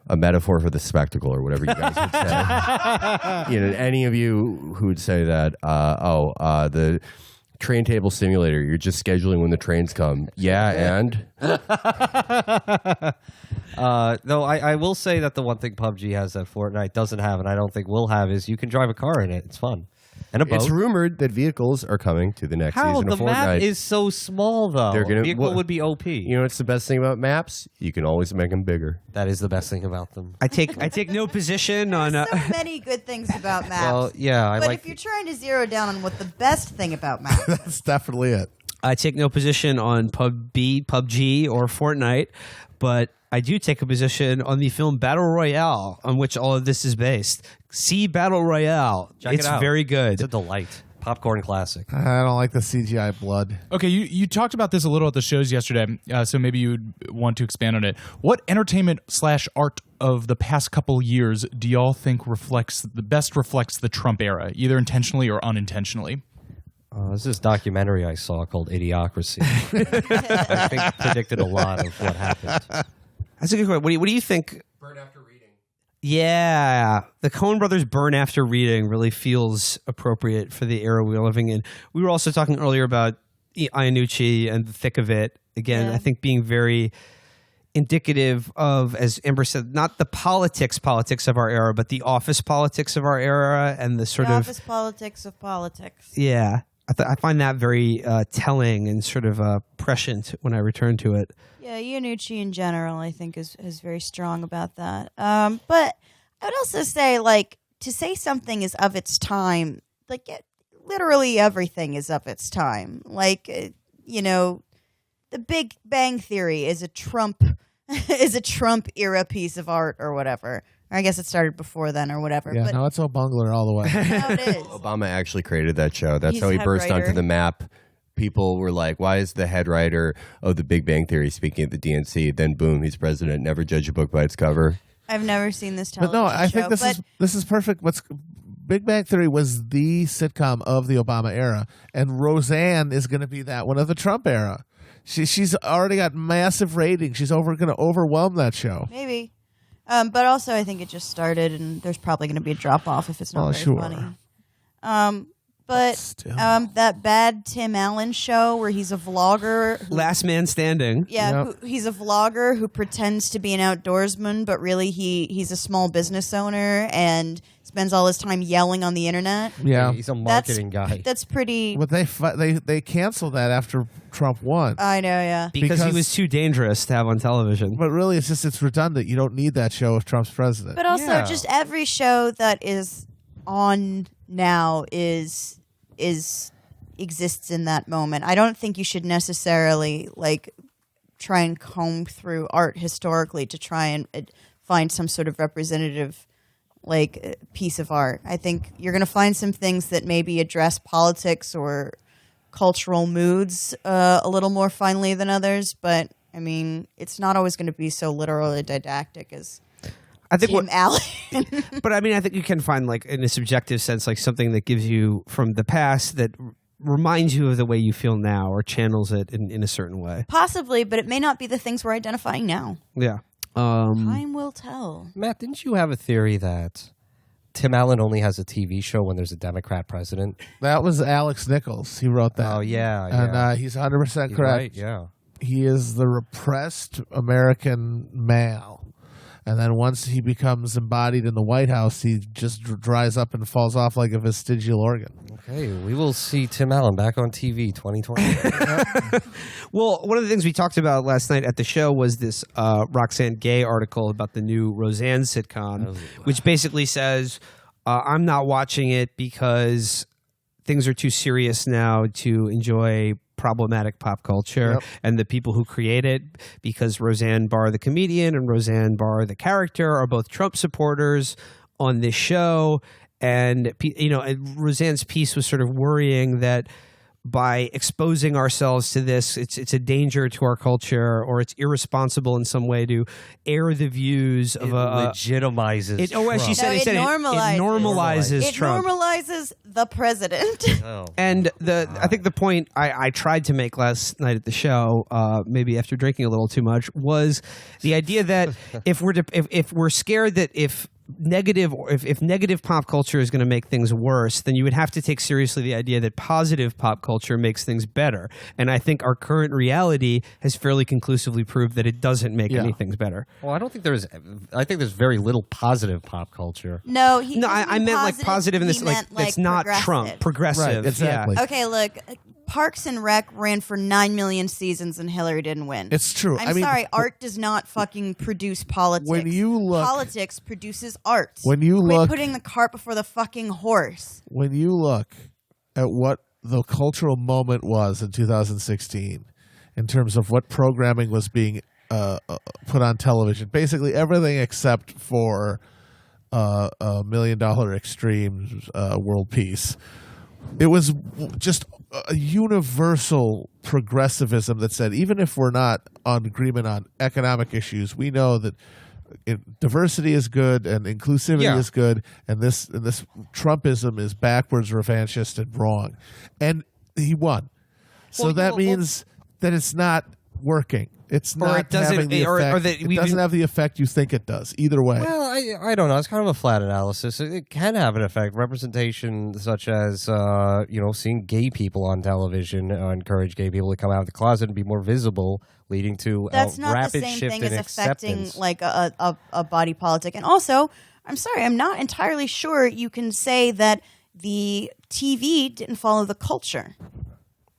a metaphor for the spectacle or whatever you guys would say. Any of you who would say that, the train table simulator, you're just scheduling when the trains come. Yeah, and? No, I will say that the one thing PUBG has that Fortnite doesn't have, and I don't think will have, is you can drive a car in it. It's fun. And a boat. It's rumored that vehicles are coming to the next season of Fortnite. The map is so small, though. Vehicle would be OP. You know what's the best thing about maps? You can always make them bigger. That is the best thing about them. I take no position on. There's so many good things about maps. Well, yeah, but if you're trying to zero down on what the best thing about maps, that's definitely it. I take no position on PUBG, or Fortnite, but I do take a position on the film Battle Royale, on which all of this is based. See Battle Royale. Check it's it out. Very good. It's a delight. Popcorn classic. I don't like the CGI blood. Okay, you talked about this a little at the shows yesterday, so maybe you would want to expand on it. What entertainment / art of the past couple years do y'all think reflects the Trump era, either intentionally or unintentionally? This is a documentary I saw called Idiocracy. I think predicted a lot of what happened. That's a good question. What do you think? Burn after reading. Yeah, the Coen Brothers burn after reading really feels appropriate for the era we're living in. We were also talking earlier about Iannucci and the thick of it. Again, I think being very indicative of, as Amber said, not the politics of our era, but the office politics of our era and the sort of office politics of politics. Yeah, I find that very telling and sort of prescient when I return to it. Yeah, Iannucci in general, I think, is very strong about that. But I would also say, to say something is of its time, literally everything is of its time. The Big Bang Theory is a Trump era piece of art or whatever. I guess it started before then or whatever. Yeah, but no, it's O'Bungler all the way. no, it is. Obama actually created that show. That's He's how he head burst writer. onto the map. People were like, why is the head writer of the Big Bang Theory speaking at the DNC? Then boom, he's president. Never judge a book by its cover. I've never seen this But television no, I think show. this is perfect. Big Bang Theory was the sitcom of the Obama era, and Roseanne is going to be that one of the Trump era. She's already got massive ratings. She's going to overwhelm that show. Maybe. But also, I think it just started, and there's probably going to be a drop off if it's not very funny. But Still. that bad Tim Allen show where he's a vlogger. Last Man Standing. Yeah, Yep. he's a vlogger who pretends to be an outdoorsman, but really he's a small business owner and spends all his time yelling on the internet. Yeah, He's a marketing guy. That's pretty. but they canceled that after Trump won. I know, yeah. Because he Because- was too dangerous to have on television. But really, it's redundant. You don't need that show if Trump's president. But also, Yeah. just every show that is on now exists in that moment. I don't think you should necessarily try and comb through art historically to try and find some sort of representative piece of art. I think you're going to find some things that maybe address politics or cultural moods a little more finely than others, but I mean, it's not always going to be so literally didactic as I think Tim Allen. But I mean, I think you can find, in a subjective sense, something that gives you from the past that reminds you of the way you feel now or channels it in a certain way. Possibly, but it may not be the things we're identifying now. Yeah. Time will tell. Matt, didn't you have a theory that Tim Allen only has a TV show when there's a Democrat president? That was Alex Nichols. He wrote that. Oh, yeah. And he's 100% He's correct. right, yeah. He is the repressed American male. And then once he becomes embodied in the White House, he just dries up and falls off like a vestigial organ. Okay, we will see Tim Allen back on TV 2020. Well, one of the things we talked about last night at the show was this Roxanne Gay article about the new Roseanne sitcom, which basically says, I'm not watching it because things are too serious now to enjoy problematic pop culture, and the people who create it, because Roseanne Barr, the comedian, and Roseanne Barr, the character, are both Trump supporters on this show. And, Roseanne's piece was sort of worrying that by exposing ourselves to this, it's a danger to our culture, or it's irresponsible in some way to air the views of legitimizes Trump. As she said, it normalizes Trump. It normalizes the president. Oh. And I think the point I tried to make last night at the show, maybe after drinking a little too much, was the idea that if we're scared that if negative pop culture is going to make things worse, then you would have to take seriously the idea that positive pop culture makes things better. And I think our current reality has fairly conclusively proved that it doesn't make anything better. Well, I think there's very little positive pop culture. No, I meant like positive in this, like it's not Trump, progressive. Right, exactly. Yeah. Okay, look, Parks and Rec ran for 9 million seasons and Hillary didn't win. It's true. I'm sorry, art does not fucking produce politics. When you look, politics produces art. When you Quit putting the cart before the fucking horse. When you look at what the cultural moment was in 2016, in terms of what programming was being put on television, basically everything except for $1 Million Extremes, World Peace. It was just a universal progressivism that said, even if we're not on agreement on economic issues, we know that diversity is good and inclusivity is good, and this Trumpism is backwards, revanchist, and wrong. And he won. So that means that it's not working. It's not having the effect. It doesn't have the effect you think it does. Either way. Well, I don't know. It's kind of a flat analysis. It can have an effect. Representation, such as seeing gay people on television, encourage gay people to come out of the closet and be more visible, leading to that's not rapid the same shift thing in as affecting acceptance. like a body politic. And also, I'm sorry, I'm not entirely sure you can say that the TV didn't follow the culture.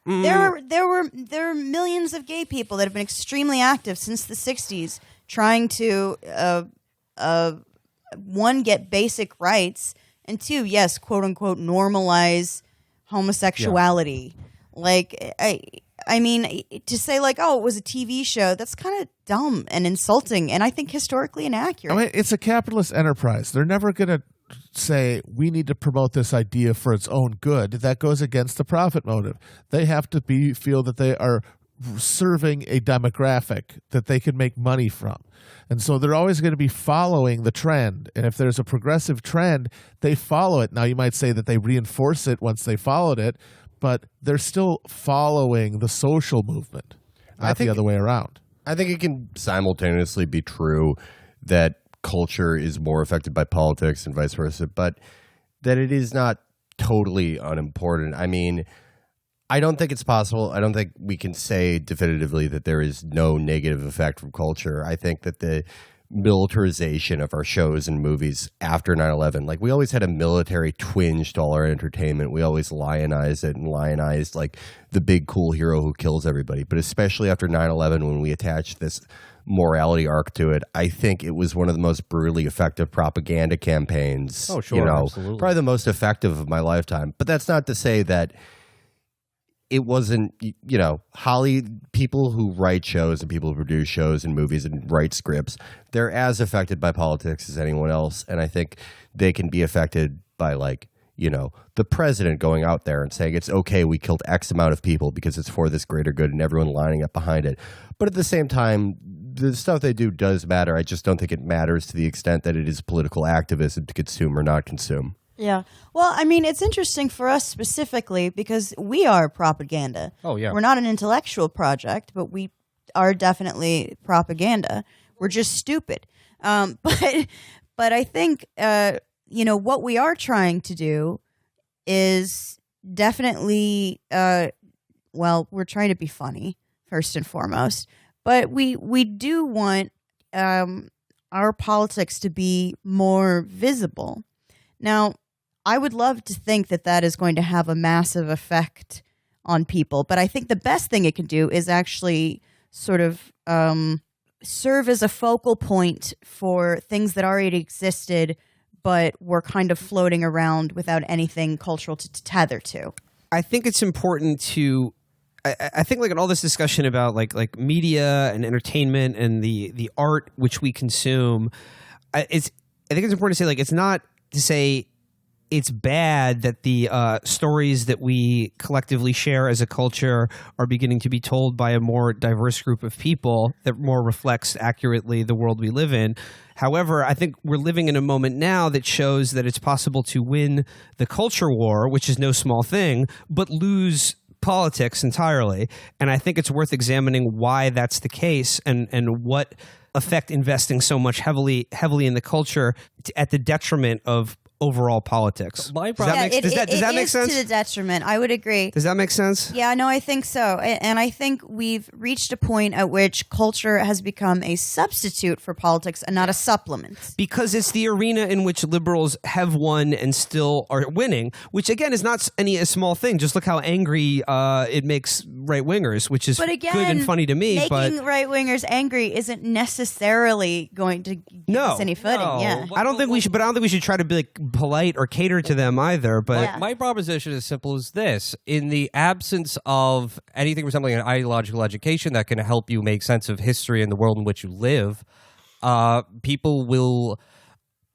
There are millions of gay people that have been extremely active since the 60s, trying to one, get basic rights, and two, yes, quote unquote, normalize homosexuality. Like I mean, to say like, oh, it was a TV show, that's kind of dumb and insulting, and I think historically inaccurate. I mean, it's a capitalist enterprise. They're never going to say we need to promote this idea for its own good. That goes against the profit motive. They have to feel that they are serving a demographic that they can make money from. And so they're always going to be following the trend. And if there's a progressive trend, they follow it. Now, you might say that they reinforce it once they followed it, but they're still following the social movement, not the other way around. I think it can simultaneously be true that culture is more affected by politics and vice versa, but that it is not totally unimportant. I mean, I don't think it's possible. I don't think we can say definitively that there is no negative effect from culture. I think that the militarization of our shows and movies after 9/11, like we always had a military twinge to all our entertainment. We always lionized it and lionized like the big cool hero who kills everybody. But especially after 9/11, when we attached this morality arc to it, I think it was one of the most brutally effective propaganda campaigns. Oh, sure, absolutely. Probably the most effective of my lifetime. But that's not to say that it wasn't, people who write shows and people who produce shows and movies and write scripts, they're as affected by politics as anyone else. And I think they can be affected by the president going out there and saying it's okay, we killed X amount of people because it's for this greater good, and everyone lining up behind it. But at the same time, the stuff they do does matter. I just don't think it matters to the extent that it is political activism to consume or not consume. Yeah. Well, I mean, it's interesting for us specifically because we are propaganda. Oh, yeah. We're not an intellectual project, but we are definitely propaganda. We're just stupid. But I think, what we are trying to do is definitely, we're trying to be funny, first and foremost. But we do want our politics to be more visible. Now, I would love to think that that is going to have a massive effect on people, but I think the best thing it can do is actually sort of serve as a focal point for things that already existed but were kind of floating around without anything cultural to tether to. I think it's important to I think like in all this discussion about like media and entertainment and the art which we consume, I think it's important to say like it's not to say it's bad that the stories that we collectively share as a culture are beginning to be told by a more diverse group of people that more reflects accurately the world we live in. However, I think we're living in a moment now that shows that it's possible to win the culture war, which is no small thing, but lose politics entirely. And I think it's worth examining why that's the case and what effect investing so much heavily in the culture at the detriment of overall politics. Does that make sense? To the detriment. I would agree. Does that make sense? Yeah, no, I think so. And I think we've reached a point at which culture has become a substitute for politics and not a supplement. Because it's the arena in which liberals have won and still are winning, which again is not a small thing. Just look how angry it makes right-wingers, which is good and funny to me. Making right-wingers angry isn't necessarily going to give us any footing. No. Yeah. I don't think we should try to be like polite or cater to them either. But my proposition is simple as this: in the absence of anything resembling an ideological education that can help you make sense of history and the world in which you live, people will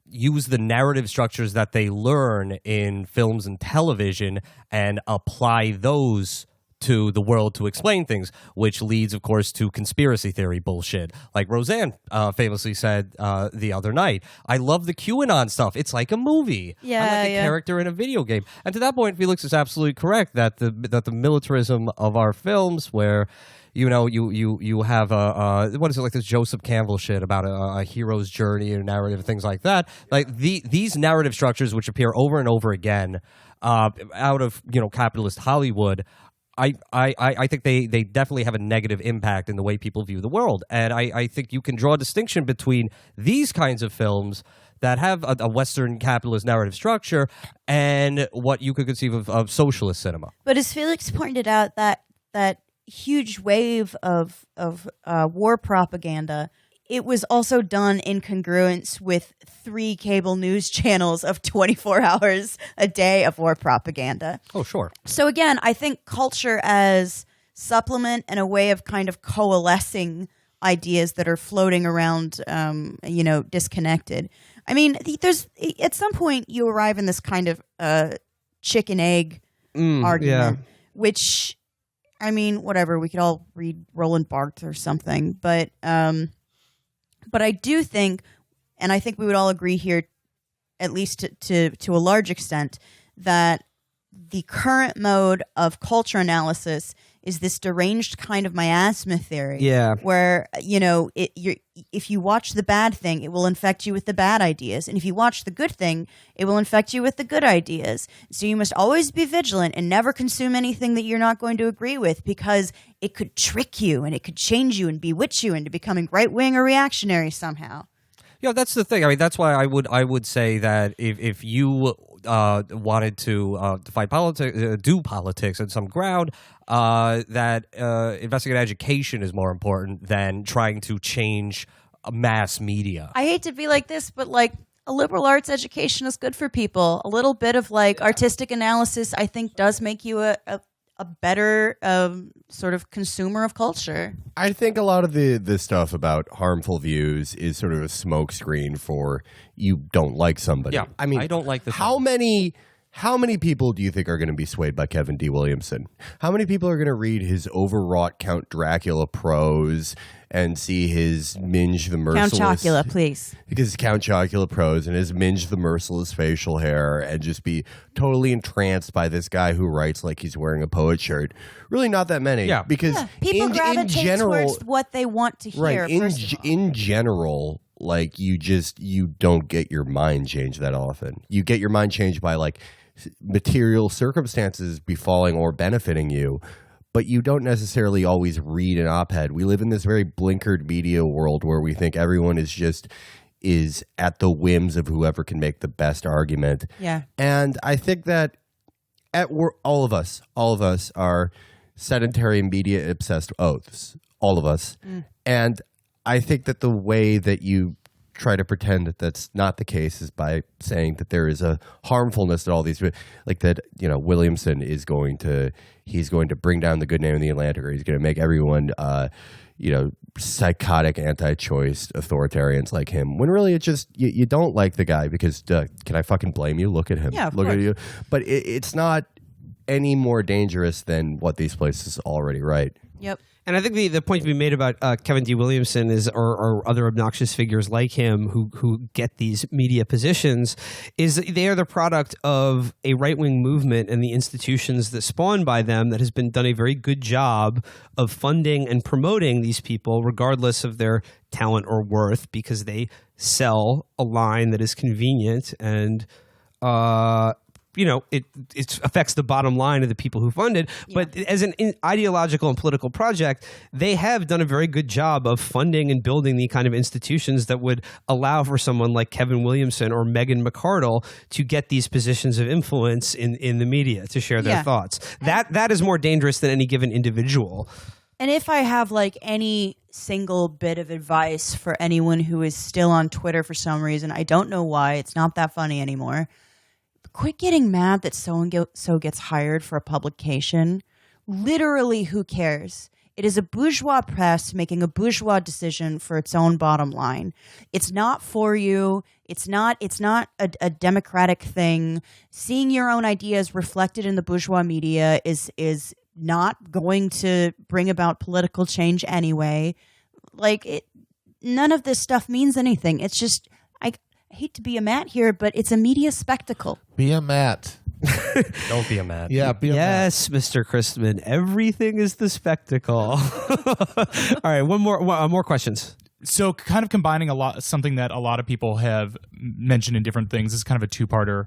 use the narrative structures that they learn in films and television and apply those to the world to explain things, which leads, of course, to conspiracy theory bullshit. Like Roseanne famously said the other night, I love the QAnon stuff. It's like a movie. Yeah, I'm like a character in a video game. And to that point, Felix is absolutely correct that the militarism of our films, where you have what is it, like this Joseph Campbell shit about a hero's journey and narrative and things like that. Like these narrative structures, which appear over and over again out of capitalist Hollywood. I think they definitely have a negative impact in the way people view the world. And I think you can draw a distinction between these kinds of films that have a Western capitalist narrative structure and what you could conceive of socialist cinema. But as Felix pointed out, that huge wave of war propaganda, it was also in congruence with 3 cable news channels of 24 hours a day of war propaganda. Oh, sure. So again, I think culture as supplement and a way of kind of coalescing ideas that are floating around, disconnected. I mean, there's at some point you arrive in this kind of chicken egg argument, which, I mean, whatever. We could all read Roland Barthes or something, but I do think, and I think we would all agree here, at least to a large extent, that the current mode of culture analysis is this deranged kind of miasma theory. Yeah. Where, if you watch the bad thing, it will infect you with the bad ideas. And if you watch the good thing, it will infect you with the good ideas. So you must always be vigilant and never consume anything that you're not going to agree with, because it could trick you and it could change you and bewitch you into becoming right-wing or reactionary somehow. Yeah, that's the thing. I mean, that's why I would say that if you wanted to fight politics, do politics on some ground, that investing in education is more important than trying to change mass media. I hate to be like this, but like a liberal arts education is good for people. A little bit of artistic analysis, I think, does make you a better sort of consumer of culture. I think a lot of the stuff about harmful views is sort of a smokescreen for you don't like somebody. Yeah, I mean, I don't like this. How many people do you think are going to be swayed by Kevin D. Williamson? How many people are going to read his overwrought Count Dracula prose and see his Minge the Merciless? Count Chocula, please. Because Count Chocula prose and his Minge the Merciless facial hair, and just be totally entranced by this guy who writes like he's wearing a poet shirt. Really not that many. Yeah. Because people in gravitate general, towards what they want to hear. right, first of all. in general, like you don't get your mind changed that often. You get your mind changed by like material circumstances befalling or benefiting you, but you don't necessarily always read an op-ed. We live in this very blinkered media world where we think everyone is just is at the whims of whoever can make the best argument. Yeah. And I think that all of us are sedentary media obsessed oaths, all of us. And I think that the way that you try to pretend that that's not the case is by saying that there is a harmfulness to all these, like that, Williamson is going to bring down the good name of the Atlantic, or he's going to make everyone, psychotic anti-choice authoritarians like him, when really it's just, you don't like the guy because, can I fucking blame you? Look at him. Yeah, of Look course. at you. But it's not any more dangerous than what these places already write. Yep. And I think the point to be made about Kevin D. Williamson is, or other obnoxious figures like him who get these media positions, is that they are the product of a right-wing movement and the institutions that spawn by them that has been done a very good job of funding and promoting these people regardless of their talent or worth, because they sell a line that is convenient and it affects the bottom line of the people who fund it. Yeah. But as an ideological and political project, they have done a very good job of funding and building the kind of institutions that would allow for someone like Kevin Williamson or Meghan McArdle to get these positions of influence in the media to share their thoughts. That is more dangerous than any given individual. And if I have any single bit of advice for anyone who is still on Twitter for some reason, I don't know why, it's not that funny anymore. Quit getting mad that so-and-so gets hired for a publication. Literally, who cares? It is a bourgeois press making a bourgeois decision for its own bottom line. It's not for you. It's not a democratic thing. Seeing your own ideas reflected in the bourgeois media is not going to bring about political change anyway. None of this stuff means anything. It's just, I hate to be a Matt here, but it's a media spectacle. Be a Matt. Don't be a Matt. Yeah, be a Matt. Yes, Mr. Christman. Everything is the spectacle. All right, one more questions. So kind of combining something that a lot of people have mentioned in different things. This is kind of a two-parter.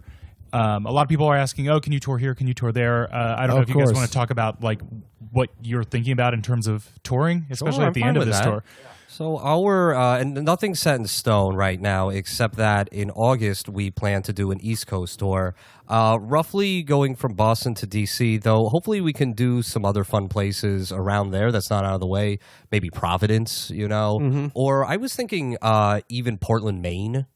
A lot of people are asking, can you tour here? Can you tour there? I don't know if you guys want to talk about what you're thinking about in terms of touring, especially at the end of this tour. So and nothing's set in stone right now, except that in August we plan to do an East Coast tour, roughly going from Boston to DC, though hopefully we can do some other fun places around there that's not out of the way, maybe Providence, or I was thinking even Portland, Maine.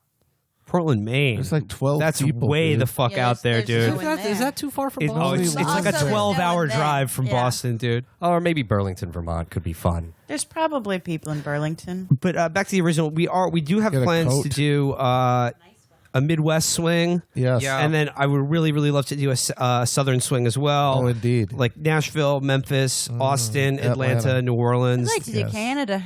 Portland, Maine. There's 12 That's people, way dude. the fuck out there, dude. Is that too far from Oh, Boston? it's like a 12-hour drive from Boston, dude. Or maybe Burlington, Vermont could be fun. There's probably people in Burlington. But back to the original, we do have Get a plans coat. to do a Midwest swing. Yes. Yeah. And then I would really, really love to do a Southern swing as well. Oh, indeed. Like Nashville, Memphis, Austin, Atlanta, New Orleans. I'd like to do Canada.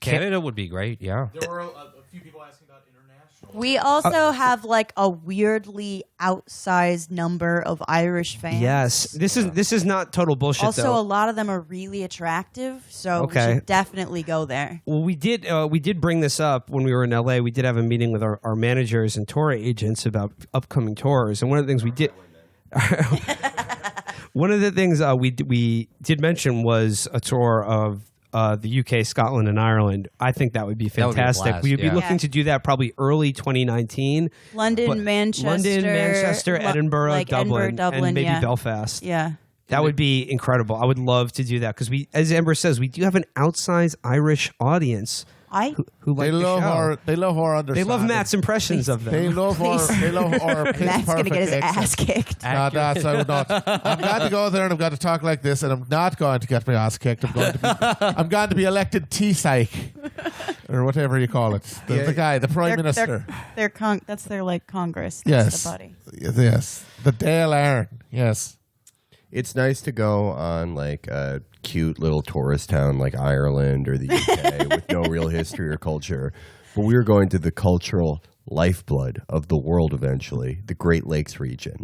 Canada would be great, yeah. There were a few people asking about international. We also have a weirdly outsized number of Irish fans. Yes. This is not total bullshit, Also, though. a lot of them are really attractive, so Okay. we should definitely go there. Well, we did bring this up when we were in LA. We did have a meeting with our managers and tour agents about upcoming tours, and one of the things we did. One of the things we did mention was a tour of the UK, Scotland, and Ireland. I think that would be That would be a fantastic. blast, We'd be yeah. looking to do that probably early 2019. London, Manchester, Edinburgh, Dublin, and maybe yeah. Belfast. Yeah. That would be incredible. I would love to do that because as Amber says, we do have an outsized Irish audience who like They the love show. our understanding. They love Matt's impressions of them. They love our pitch Matt's going to get his perfect ass kicked. No, that's I would not. I'm going to go there and I'm going to talk like this, and I'm not going to get my ass kicked. I'm going to be elected T-Psych, or whatever you call it. The guy, the Prime Minister. That's their Congress. That's Yes. the body. Yes. The Dale Aaron. Yes. It's nice to go on a cute little tourist town like Ireland or the UK with no real history or culture. But we were going to the cultural lifeblood of the world eventually, the Great Lakes region.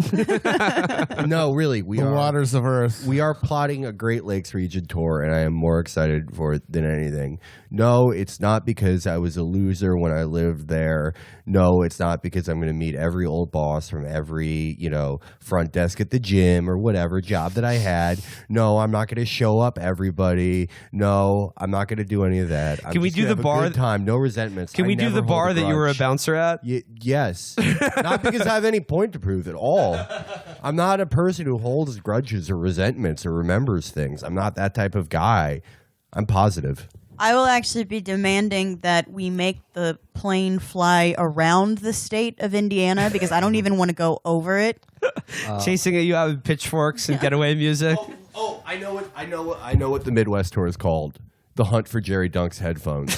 No, really, The waters of Earth. We are plotting a Great Lakes region tour, and I am more excited for it than anything. No, it's not because I was a loser when I lived there. No, it's not because I'm going to meet every old boss from every, front desk at the gym or whatever job that I had. No, I'm not going to show up everybody. No, I'm not going to do any of that. Can we do the bar? Good time, no resentments. Can we do the bar that you were a bouncer at? Yes. Not because I have any point to prove at all. I'm not a person who holds grudges or resentments or remembers things. I'm not that type of guy. I'm positive. I will actually be demanding that we make the plane fly around the state of Indiana because I don't even want to go over it. Chasing at you out with pitchforks and getaway music. I know what the Midwest tour is called. The hunt for Jerry Dunk's headphones.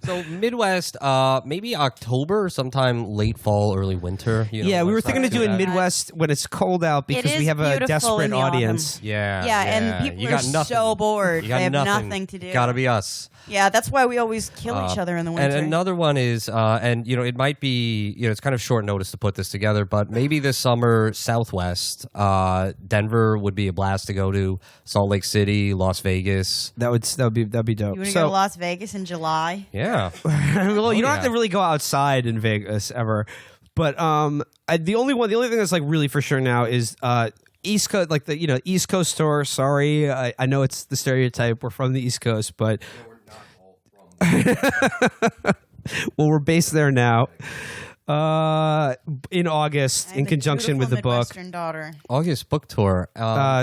So Midwest, maybe October, sometime late fall, early winter. Yeah, we were thinking of doing Midwest when it's cold out because we have a desperate audience. Yeah, and people are so bored. They have nothing to do. Gotta be us. Yeah, that's why we always kill each other in the winter. And another one is, it might be, it's kind of short notice to put this together, but maybe this summer, Southwest, Denver would be a blast to go to. Salt Lake City, Las Vegas. That'd be dope. You want to go to Las Vegas in July? Yeah. Well, you don't have to really go outside in Vegas ever. But the only thing that's like really for sure now is East Coast, like the East Coast tour. Sorry, I know it's the stereotype. We're from the East Coast, but well, we're based there now. In August, in conjunction with the book. Midwestern daughter. August book tour.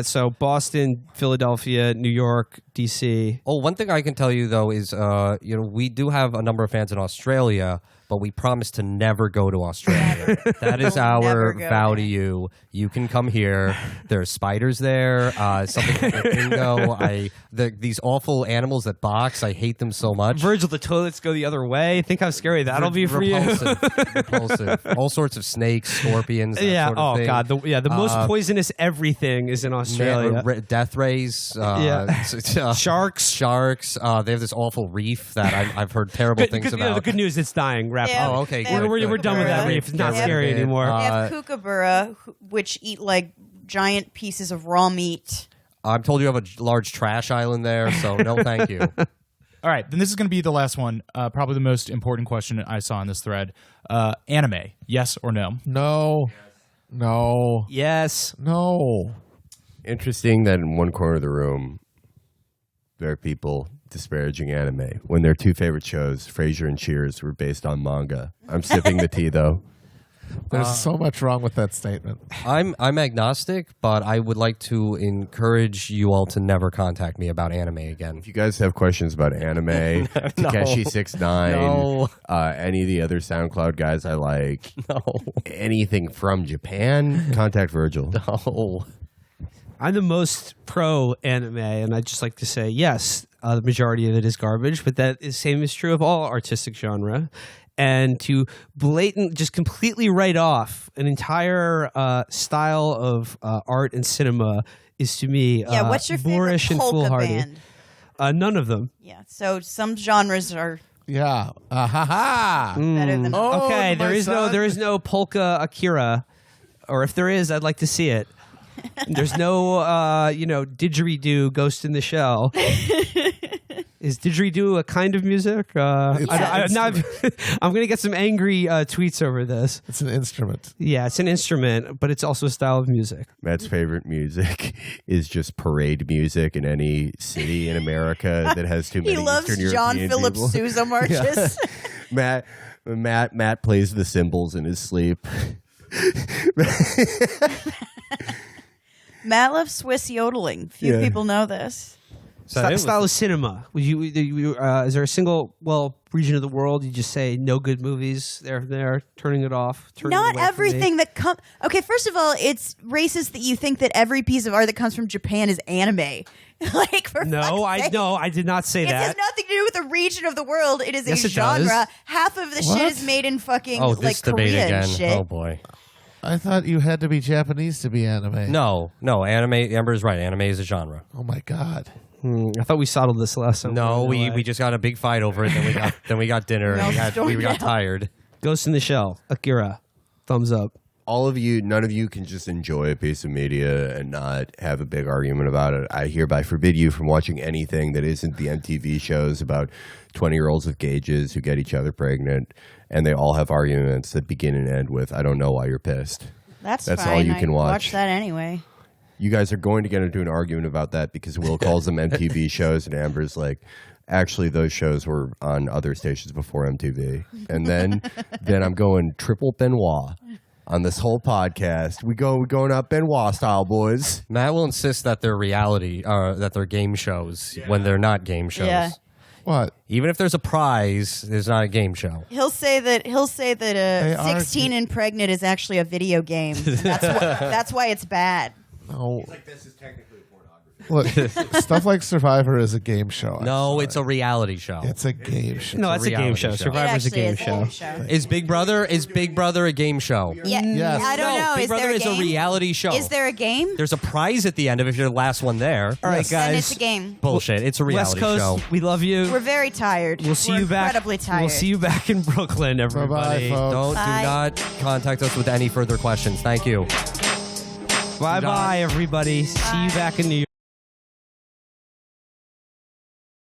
So Boston, Philadelphia, New York, DC. Oh, one thing I can tell you though is, we do have a number of fans in Australia, but we promise to never go to Australia. That is our vow to you. You can come here. There are spiders there. Something like a dingo. These awful animals that box. I hate them so much. Virgil, the toilets go the other way. Think how scary that'll be for repulsive, repulsive. All sorts of snakes, scorpions. Yeah. Sort of thing. God. The most poisonous everything is in Australia. Death rays. Sharks. Sharks. They have this awful reef that I've heard terrible things about. The good news, it's dying. Oh, okay. We're done with that reef. It's not scary anymore. They have kookaburra, which eat like giant pieces of raw meat. I'm told you have a large trash island there, so no thank you. All right, then this is going to be the last one. Probably the most important question I saw in this thread. Anime, yes or no? No. Yes. No. Interesting that in one corner of the room, there are people disparaging anime when their two favorite shows, Frasier and Cheers, were based on manga. I'm sipping the tea, though. There's so much wrong with that statement. I'm agnostic, but I would like to encourage you all to never contact me about anime again. If you guys have questions about anime, Takeshi 69, any of the other SoundCloud guys I like, anything from Japan, contact Virgil. No. I'm the most pro anime, and I'd just like to say, yes, the majority of it is garbage, but that is same is true of all artistic genre. And to just completely write off an entire style of art and cinema is to me what's your boorish favorite and polka foolhardy. band? None of them. Yeah, so some genres are Yeah. better than others. Okay, there is no polka Akira, or if there is, I'd like to see it. There's no didgeridoo Ghost in the Shell. Is didgeridoo a kind of music? I'm going to get some angry tweets over this. It's an instrument. Yeah, it's an instrument, but it's also a style of music. Matt's favorite music is just parade music in any city in America that has too many He loves Eastern John European Philip people. Sousa marches. Matt plays the cymbals in his sleep. Matt loves Swiss yodeling. Few people know this. Style of cinema. Is there a single region of the world you just say no good movies? They're turning it off. Not everything that comes. Okay, first of all, it's racist that you think that every piece of art that comes from Japan is anime. I did not say that. It has nothing to do with the region of the world. It is a genre. Does. Half of the shit is made in fucking this Korea debate again. and shit. Oh boy. I thought you had to be Japanese to be anime. No, anime. Amber's right. Anime is a genre. Oh my God. I thought we settled this last time. No, we just got in a big fight over it. Then we got dinner. We all and we stormed got out. tired. Ghost in the Shell, Akira, thumbs up. All of you, none of you can just enjoy a piece of media and not have a big argument about it. I hereby forbid you from watching anything that isn't the MTV shows about 20-year-olds with gauges who get each other pregnant, and they all have arguments that begin and end with, I don't know why you're pissed. That's That's fine. all you I can watch. that anyway. You guys are going to get into an argument about that because Will calls them MTV shows, and Amber's like, actually, those shows were on other stations before MTV. And then I'm going triple Benoit on this whole podcast. We're going up Benoit style, boys. Matt will insist that they're reality, that they're game shows when they're not game shows. Yeah. What? Even if there's a prize, there's not a game show. He'll say that They are- 16 and pregnant is actually a video game. That's why it's bad. No. Like, this is technically pornography. Look, stuff like Survivor is a game show. No, it's a reality show. It's a game show. No, it's a game reality show. show. Survivor's a It actually game is show. Is Big Brother a game show? Yeah, Yes. I don't know. Big Is Brother there a is game? a reality show. Is there a game? There's a prize at the end of if you're the last one there. All right, Yes. Then guys. it's a game. Bullshit. It's a West reality Coast, show. we love you. We're very tired. We'll see We're you back. incredibly tired. We'll see you back in Brooklyn, everybody. folks. Do Bye. not contact us with any further questions. Thank you. Bye bye, everybody. See you back in New York.